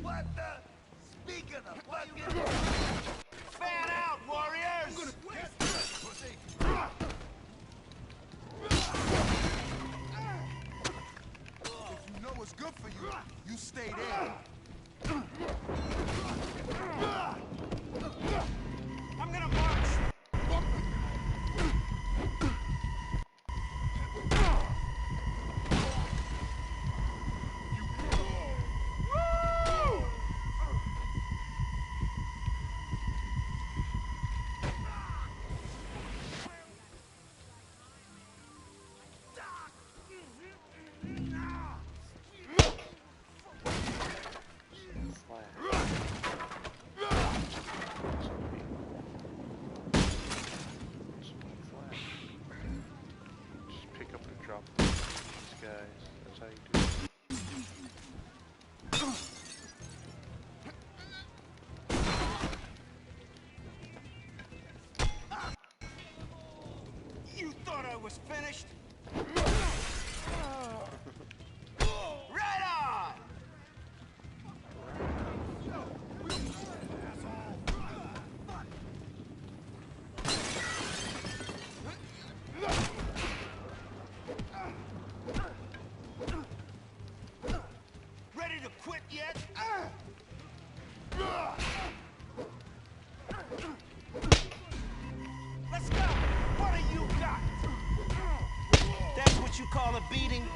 What the? Speak of the fucking... Fan out, warriors! I'm gonna... Pussy. If you know what's good for you, you stay there. I'm gonna march. Just pick up and drop these guys. That's how you do it. You thought I was finished? Right on! Ready to quit yet? Let's go! What do you got? That's what you call a beating?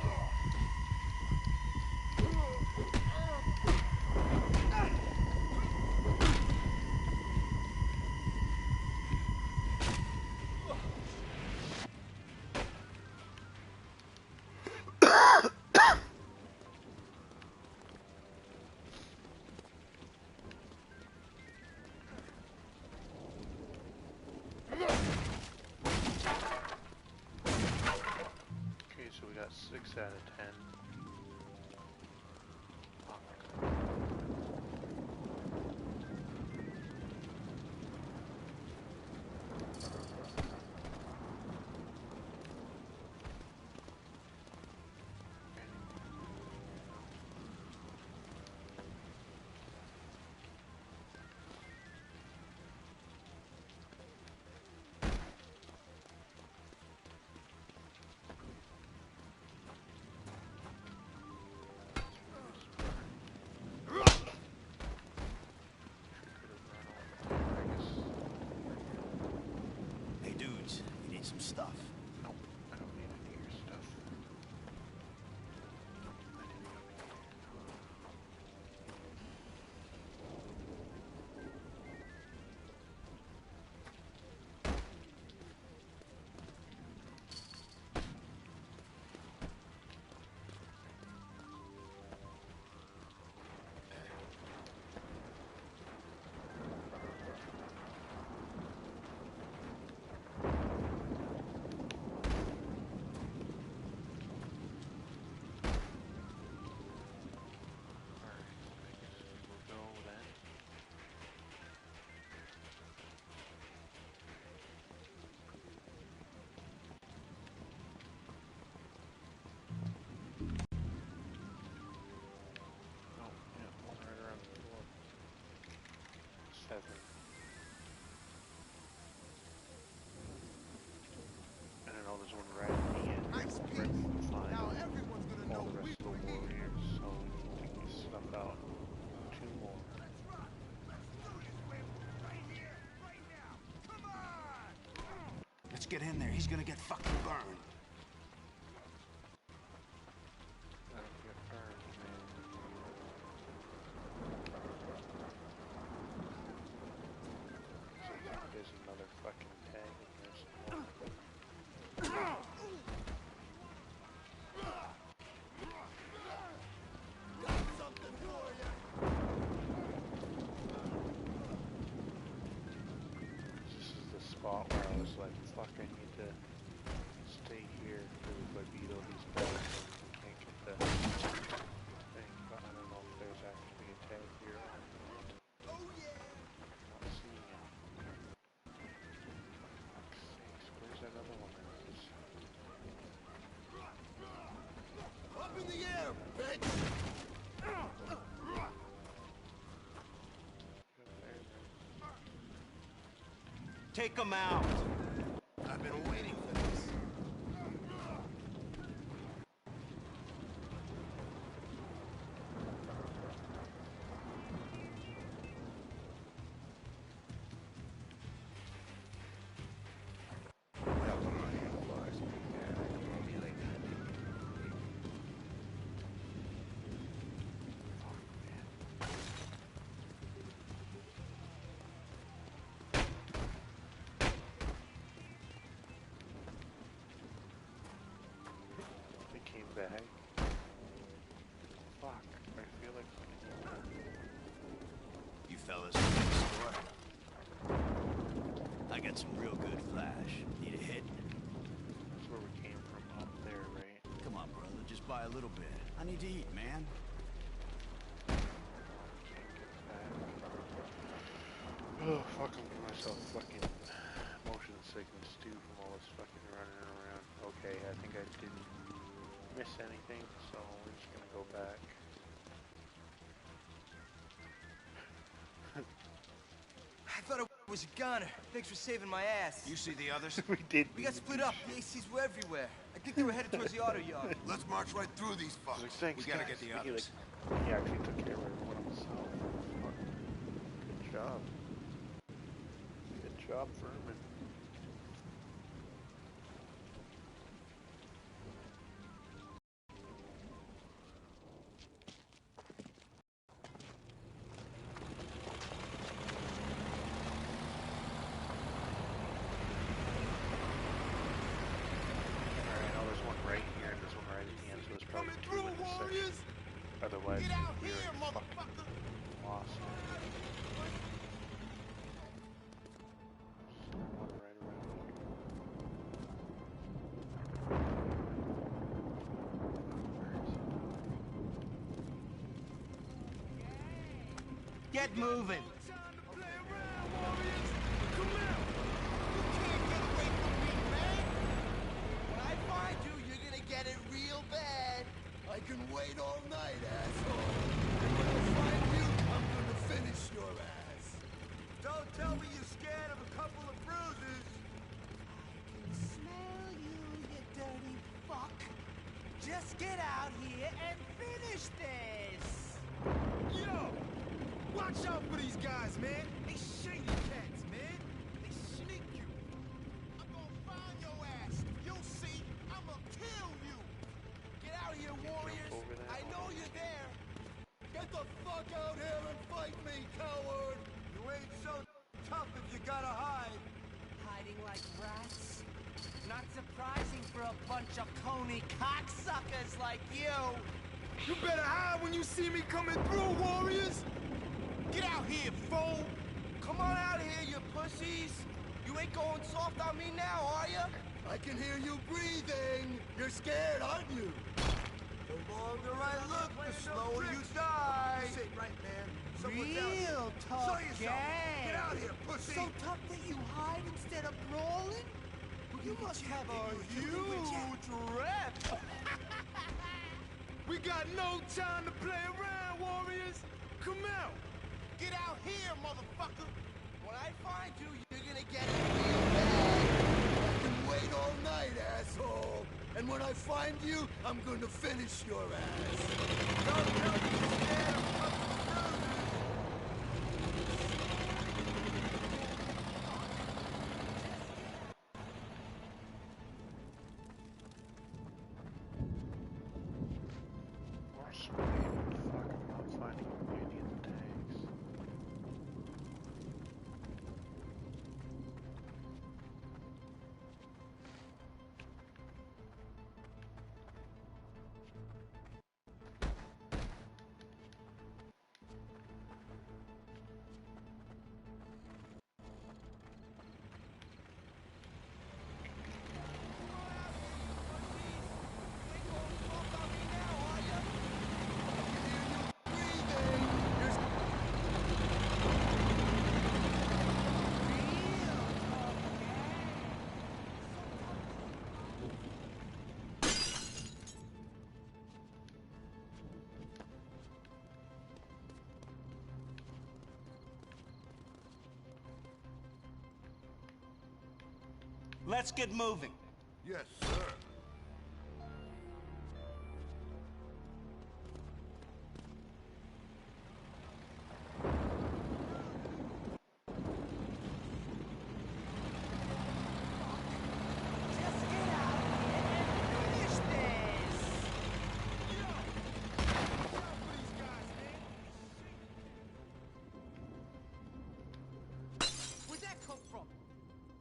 Okay, so we got 6 out of 10. 7. And I know there's one right at the end. Nice Right piece. when you find Now everyone's gonna know all the we rest of the were here. warriors, so you think you snuff out 2 more. Let's get in there. He's gonna get fucking burned. Let him get burned, man. So there's another fucking tag and there's some more. Got something for you. This is the spot where I was like, fuck, I need to stay here because if I beat all these guys, then we can't get the thing. But I don't know if there's actually a tag here or not. Oh yeah. Not seeing it. Fuck's sakes, where's that other one that is? Up in the air, bitch. Take him out. I've been waiting for this. They came back. Fuck, I feel like You fellas in the store? I got some real good flash. Need a hit? that's where we came from, up there, right? Come on, brother. Just buy a little bit. I need to eat, man. Can't get back. Oh, fuck, I'm giving myself fucking motion sickness too from all this fucking running around. Okay, I think I didn't miss anything, so we're just gonna go back. I thought it was a goner. Thanks for saving my ass. You see the others? We did. We got split up. The ACs were everywhere. I think they were headed towards the auto yard. Let's march right through these I was fucks. like, thanks, We gotta guys. get the He, others. like, he actually took care of everyone himself. Fuck. Good job. Good job, Furman. Alright, I know there's one right here and there's one right at the end, so there's probably Coming 2 through, in this warriors. section. Otherwise, Get out we here, already fucking motherfucker. lost. One right around here. Get moving. Time to play around, warriors. Come out. You can't get away from me, man. When I find you, you're gonna get it real bad. I can wait all night, asshole. And when I find you, I'm gonna finish your ass. Don't tell me you're scared of a couple of bruises. I can smell you, you dirty fuck. Just get out here and finish this. Yo! Watch out for these guys, man. They shady cats, man. They sneak you. I'm gonna find your ass. You'll see. I'm gonna kill you. Get out here, warriors. over that? I know you're there. Get the fuck out here and fight me, coward. You ain't so tough if you gotta hide. Hiding like rats? Not surprising for a bunch of coney cocksuckers like you. You better hide when you see me coming through, warriors. Get out here, fool. Come on out here, you pussies. You ain't going soft on me now, are you? I can hear you breathing. You're scared, aren't you? The longer I look, the slower you die. This ain't right, man. Someone's out here. Real Show tough yourself. gang. Get out here, pussy. So tough that you hide instead of brawling? You must have a huge rep. We got no time to play around, warriors. Come out. Get out here, motherfucker. find you, you're gonna get it real bad. I can wait all night, asshole. And when I find you, I'm gonna finish your ass. Don't tell me you're scared of fucking bruises. More spraying. Fuck, I'm not finding any of the tags. Let's get moving. Yes, sir. Just get out and finish this! Where'd that come from?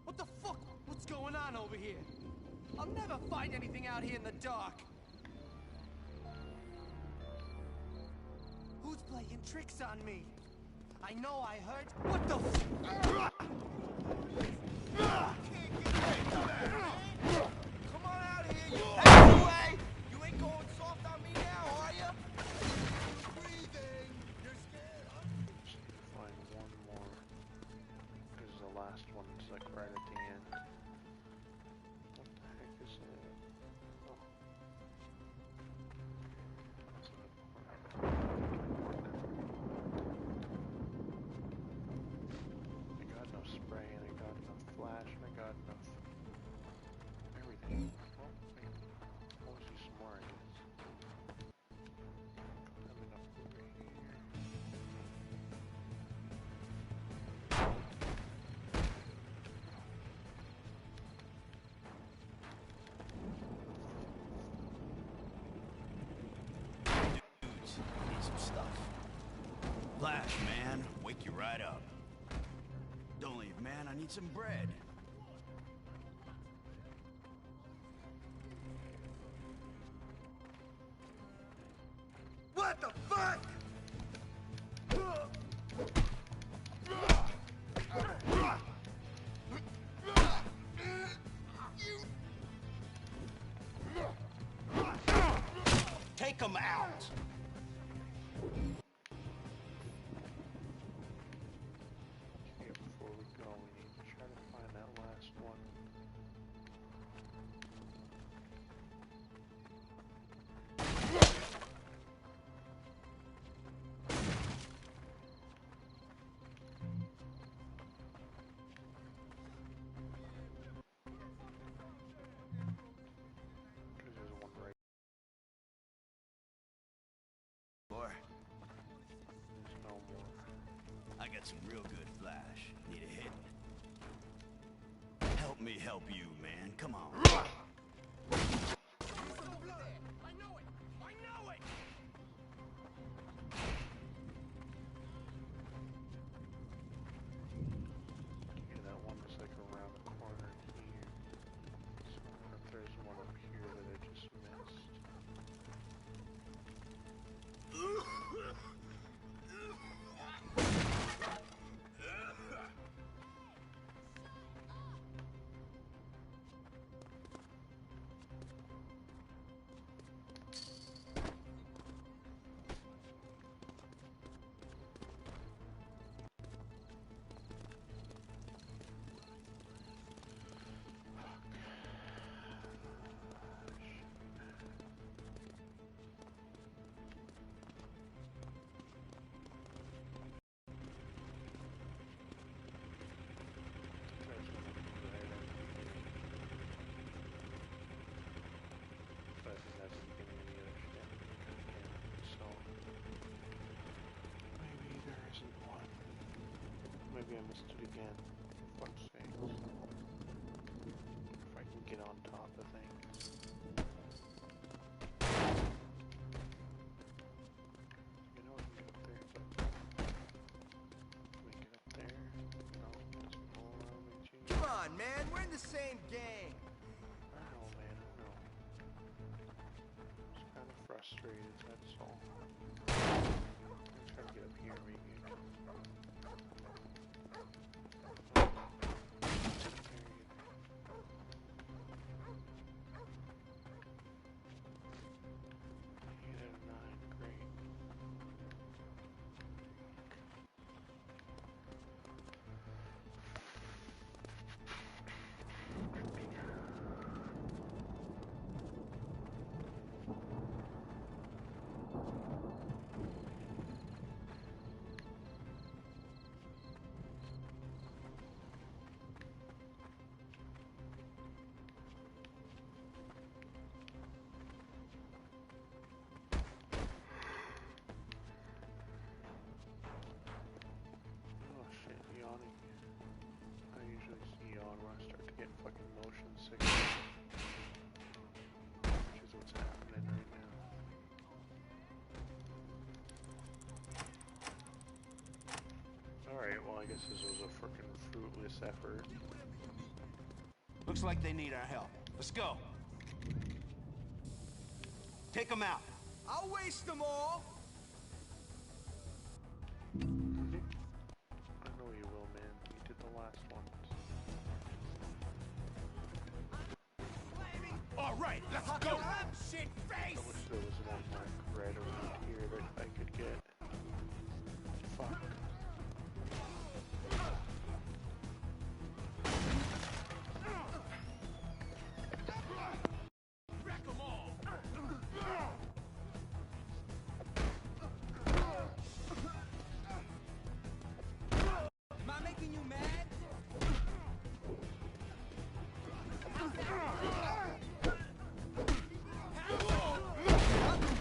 What the fuck? What's going on over here? I'll never find anything out here in the dark. Who's playing tricks on me? I know I heard. What the f? Come on out of here, you away! You ain't going soft on me now, are ya? Breathing. You're scared, huh? Just need to find one more. This is the last one. It's like right at the end. What the heck is it? Oh. That's in the corner. I got enough spray and I got enough flash and I got enough everything. Well, I can always use some more, I guess. Don't have enough over here. Dudes, need some stuff. Flash, man. Wake you right up. Don't leave, man. I need some bread. What the fuck? Take them out. Okay, before we go, we need to try to find that last one. Because there's one right. Boy, There's no more. I got some real good flash. Need a hit? Help me help you, man. Come on. I know it! I know it! Yeah, that one was like around the corner here. So I wonder if there's one up here that I just missed. maybe I missed it again. For fuck's sakes. If I can get on top of things. You know I can get up there, but can we get up there? No, it doesn't allow me to. Come on, man, we're in the same game. I know, man, I know. Just kind of frustrated, that's all. I'm trying to get up here, maybe. Oh shit, yawning. I usually yawn when I start to get fucking motion sickness. Which is what's happening right now. Alright, well I guess this was a frickin' fruitless effort. Looks like they need our help. Let's go. Take them out. I'll waste them all. I know you will, man. You did the last one. All right, let's go. Shit face. I wish there was one mark right around here that I could get. Fuck. Wreck 'em all. Am I making you mad?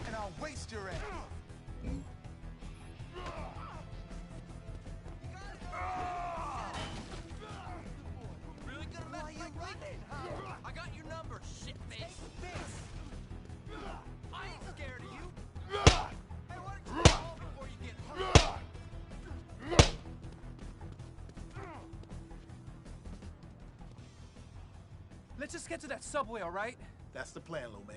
And I'll waste your ass. Really gonna mess like running, huh? I got your number, shitface. I ain't scared of you. Hey, why don't you go home before you get hurt? Let's just get to that subway, all right? That's the plan, little man.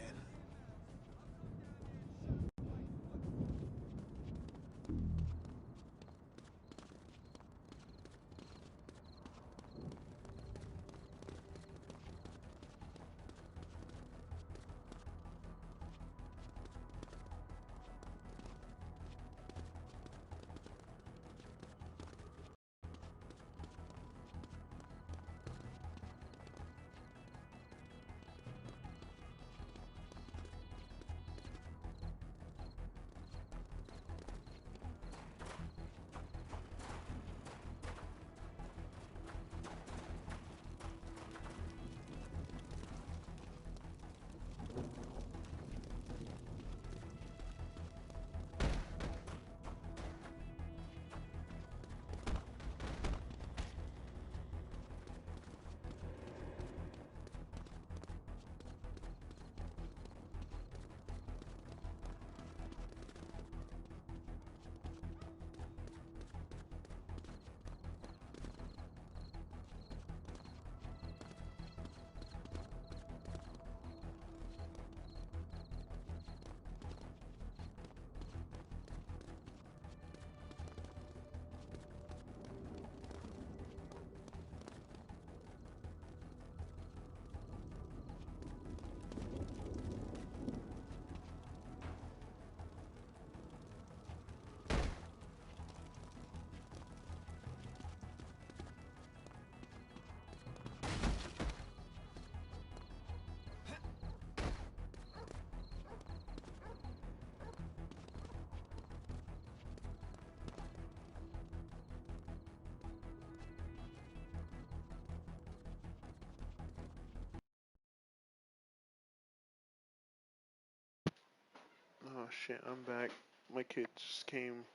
Oh shit, I'm back. My kid just came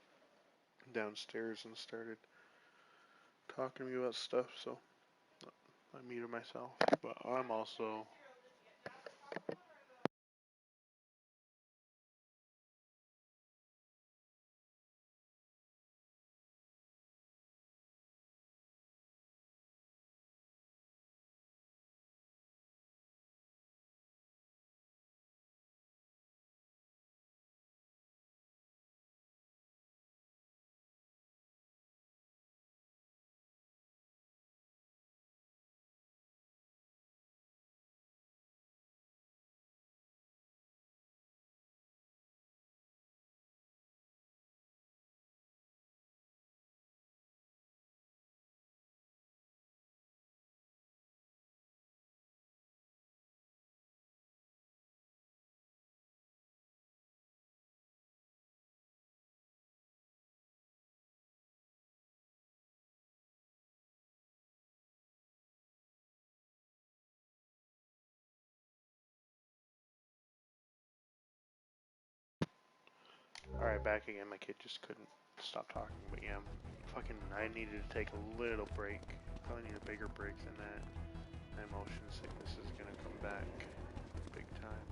downstairs and started talking to me about stuff, so I muted myself. But I'm also alright, back again. My kid just couldn't stop talking, but yeah, I needed to take a little break. Probably need a bigger break than that. My motion sickness is gonna come back big time.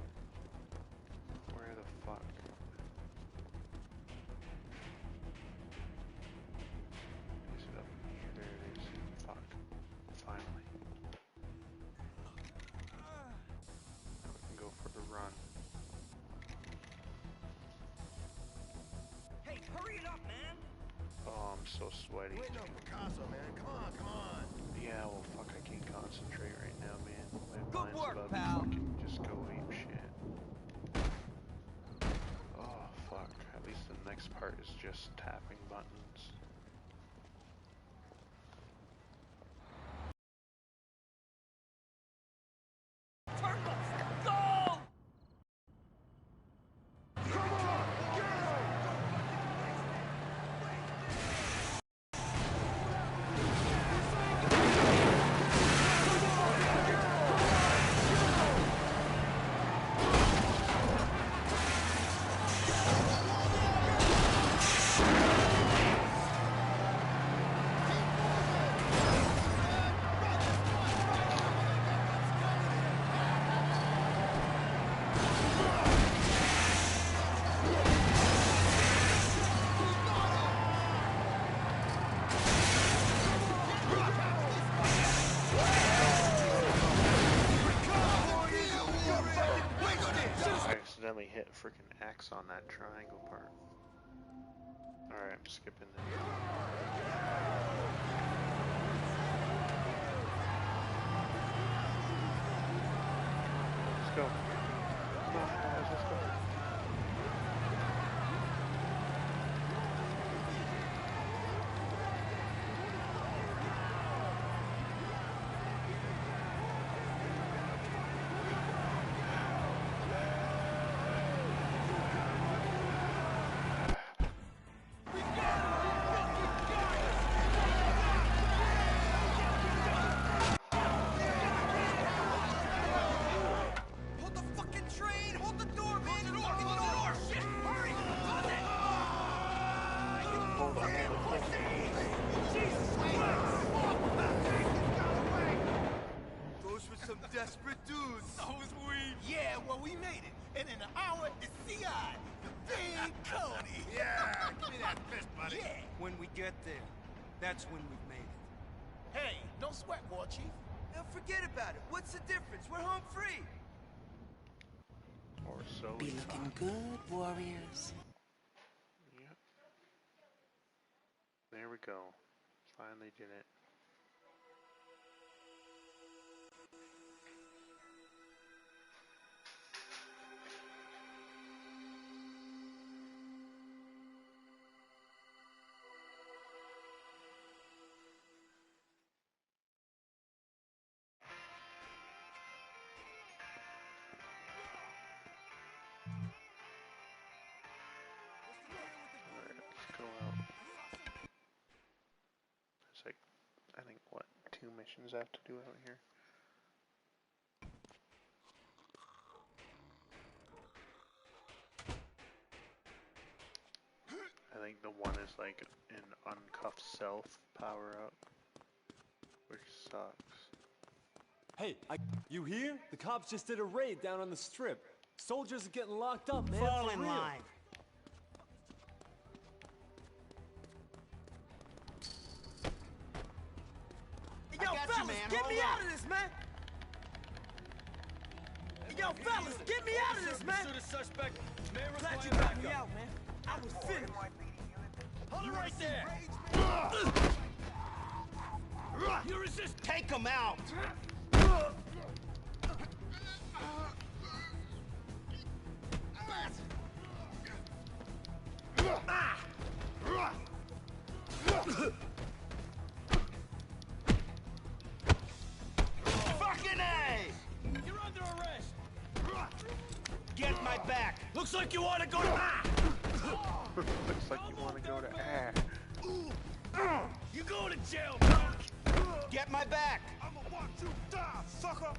Where the fuck? Is it up here? There it is. Fuck. Finally. Now we can go for the run. Hey, hurry it up, man! Oh, I'm so sweaty. Wait, no, Picasso, man. Come on, come on. Yeah, well, fuck, I can't concentrate right now, man. My Good mind's work, about pal. to fucking just go ape shit. Oh, fuck. At least the next part is just tapping buttons. Go! I accidentally hit a freaking X on that triangle part. Alright, I'm skipping this. Let's go. Come on, guys, let's go. Hold the fucking train! Hold the door, man! Hold the door! Shit! Hurry! Close it! You Hold on, fucking hold on. pussy! Jesus Christ! Those were some desperate dudes. So was we! Yeah, well, we made it. And in an hour, the CI, the big Cody. Yeah, give me that fist, buddy. Yeah. When we get there, that's when we've made it. Hey, don't sweat, War Chief. Now forget about it. What's the difference? We're home free. Or so Be we looking thought. good, warriors. Yep. There we go. Finally did it. Alright, let's go out. It's like, I think, what, 2 missions I have to do out here? I think the one is like an uncuffed self power up. which sucks. Hey, you hear? The cops just did a raid down on the strip. Soldiers are getting locked up, man. Fall for in real. line. Yo, fellas, get me out of this, man! Yo, fellas, get me out of this, man! Pursuit of suspect. Glad you got me out, man. I was finished. Hold it right there. You resist. Take him out. Fucking A! You're under arrest. Get my back. Looks like you want to go to. Looks like you want to go to You go to jail, punk. Get my back. I'ma watch you die, sucker!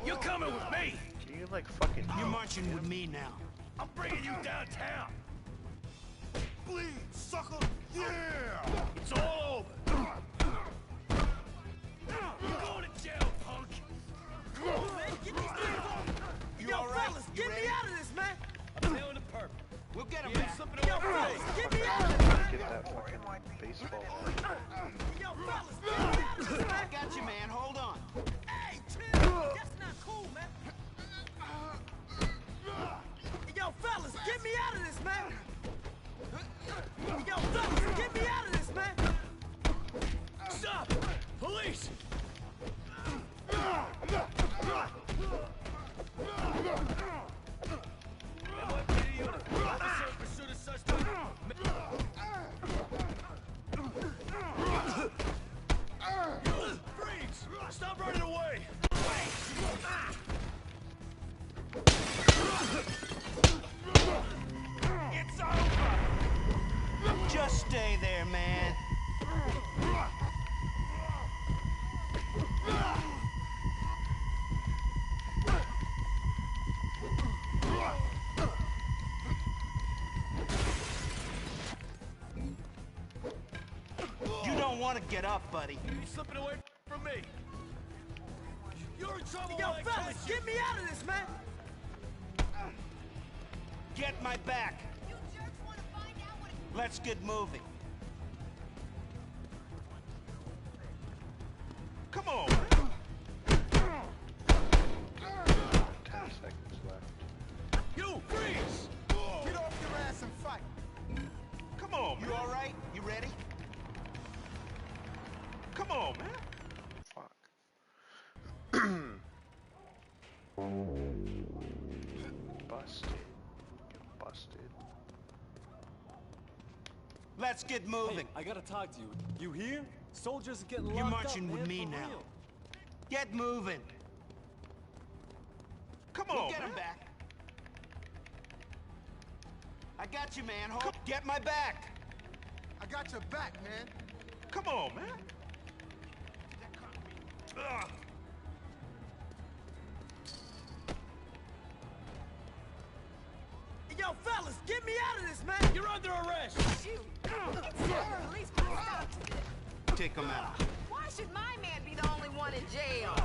You're coming with me. Can you like fucking? You're marching with me now. I'm bringing you downtown. Bleed, sucker! Yeah! It's all over. You're going to jail, punk. Come on, man, get these things off. You Yo, all right? fellas, You get me ready? out of this, man! I'm tailing the perp. We'll get him You ain't back. slipping Yo, away from fellas, me. get me out of this, man! Get that fucking baseball bat. Yo, fellas, get me out of this, man! I got you, man. Hold on. Hey, chill! That's not cool, man! Yo, fellas, get me out of this, man! Yo, fellas, get me out of this, man! Stop! Police! NYPD unit. Officer in pursuit of suspect. Freeze! Stop running away! It's over. Just stay there, man. You don't want to get up, buddy. You're slipping away from me. You're in trouble Yo, when I fellas, catch you. get me out of this, man! Get my back. You jerks want to find out what it... Let's get moving. Come on. 10 seconds left. You freeze! Get off your ass and fight! Come on. You all right? You ready? Come on, man. Fuck. Busted. Get busted. Let's get moving. Hey, I gotta talk to you. You hear? Soldiers are getting locked You're up, marching with man, me for now. real. Get moving. Come on. We'll get him back. I got you, man. Get my back. I got your back, man. Come on, man. Ugh. Yo, fellas, get me out of this, man! You're under arrest! Shoot! It's the police put a stop to this. Take him out. Why should my man be the only one in jail?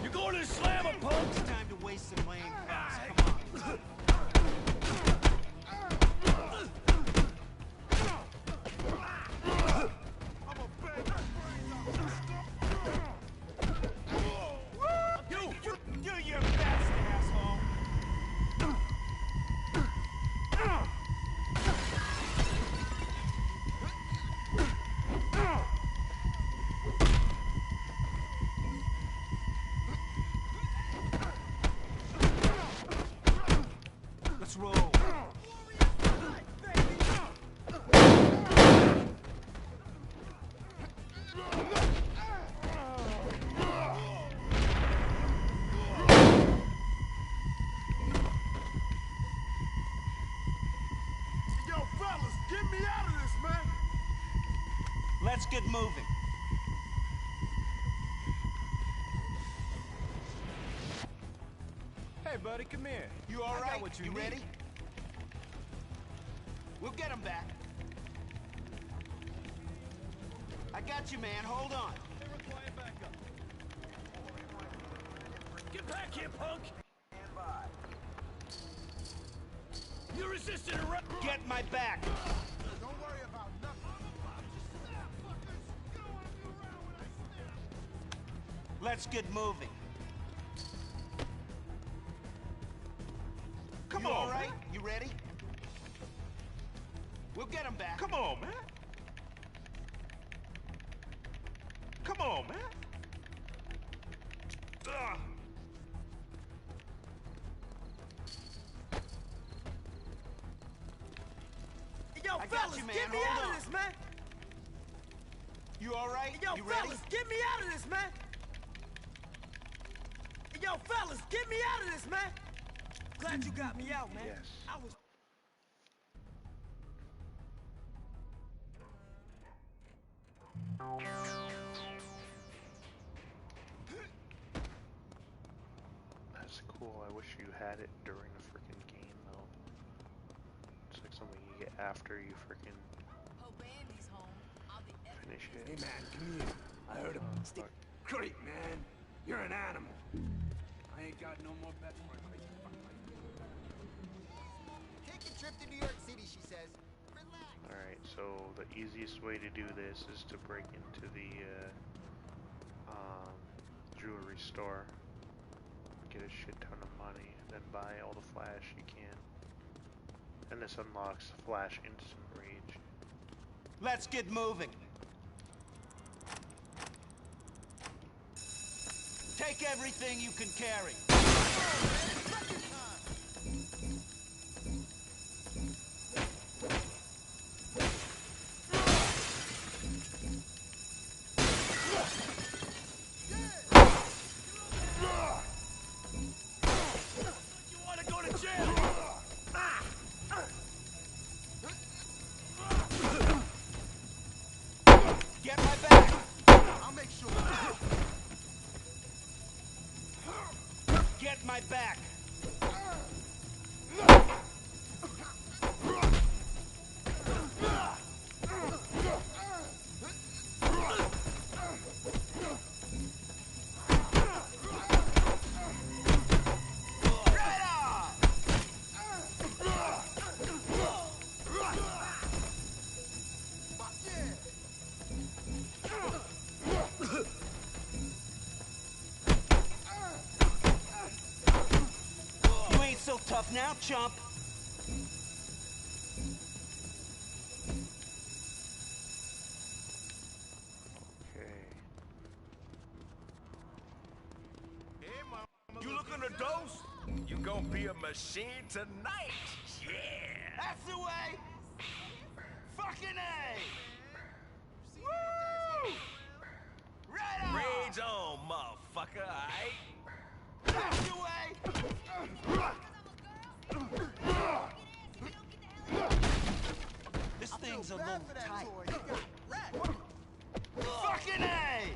You're going to slam a punk! It's time to waste some lane fast. Come on. Do your best, asshole. Let's roll. Yo, fellas, get me out of this, man! Let's get moving. Hey, buddy, come here. You all I got right? what you You need. ready? We'll get him back. I got you, man. Hold on. They require backup. Get back here, punk! Stand by. You resisted arrest. Get my back. Don't worry about nothing. Let's get moving. Come You on, all right? man. You ready? We'll get him back. Come on, man. Come on, man. Ugh. Yo, I got fellas, you, man. get me Hold out on. of this, man. You all right? Yo, You ready? fellas, get me out of this, man. Yo, fellas, get me out of this, man. Glad you got me out, man. Yes. I was. That's cool. I wish you had it during the freaking game, though. It's like something you get after you freaking Hope Andy's home. I'll be finish Hey it. man, come here. I heard a stick. Fuck. Great man. You're an animal. I ain't got no more bets for a crazy fuck like you. Take a trip to New York City, she says. Relax. Alright, so the easiest way to do this is to break into the jewelry store, get a shit ton of money, then buy all the flash you can. And this unlocks Flash Instant Rage. Let's get moving. Take everything you can carry. You want to go to jail? Get my back. I'll make sure. Get my back. Right on. Fuck yeah. You ain't so tough now, chump. Okay. Hey, mama. You looking to dose? You gonna be a machine tonight. Yeah. That's the way. Fucking A. Woo! Right on. Rage on, motherfucker, alright? That's the way. This thing's a Bad little for that tight. toy. He got wrecked. Fucking A.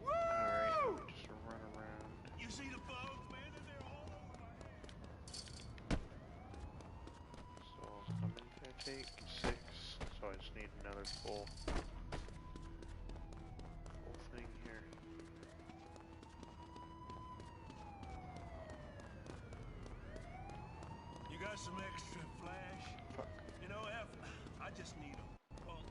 Alright, let me just run around. You see the bugs, man? They're all over. So I'm gonna take 6, so I just need another full thing here. You got some extra flash? Fuck. You know, I just need a pulp.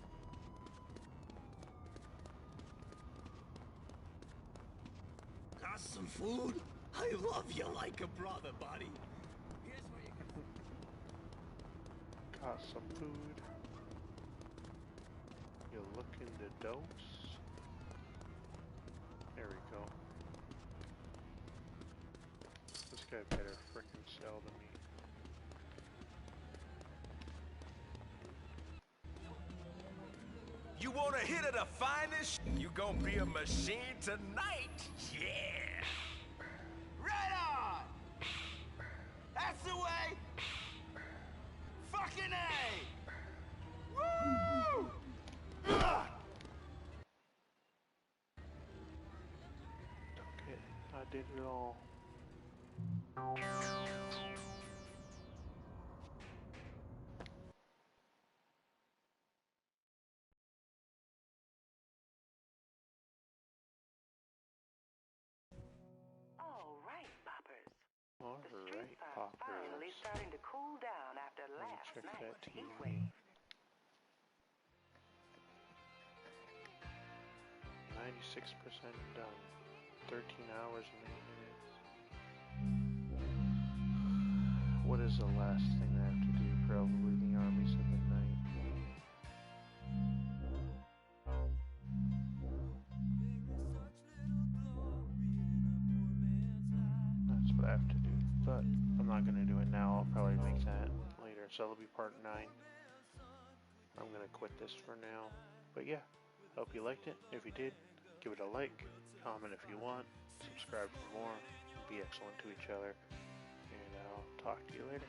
Got some food? I love you like a brother, buddy. Here's where you can... Got some food. You looking to dose? There we go. This guy better frickin' sell to me. You want a hit of the finest? You gonna be a machine tonight. Yeah. Right on! That's the way! Fucking A! Woo! Okay, I did it all. All right, boppers. All The right, streets are poppers. finally starting to cool down after Let me last check night's that heat TV. wave. 96% done. 13 hours and 8 minutes. What is the last thing I have to do? Probably the armies of the night. That's what I have to do. But I'm not going to do it now. I'll probably make that later. So that'll be part 9. I'm going to quit this for now. But yeah, hope you liked it. If you did, give it a like, comment if you want, subscribe for more, be excellent to each other, and I'll talk to you later.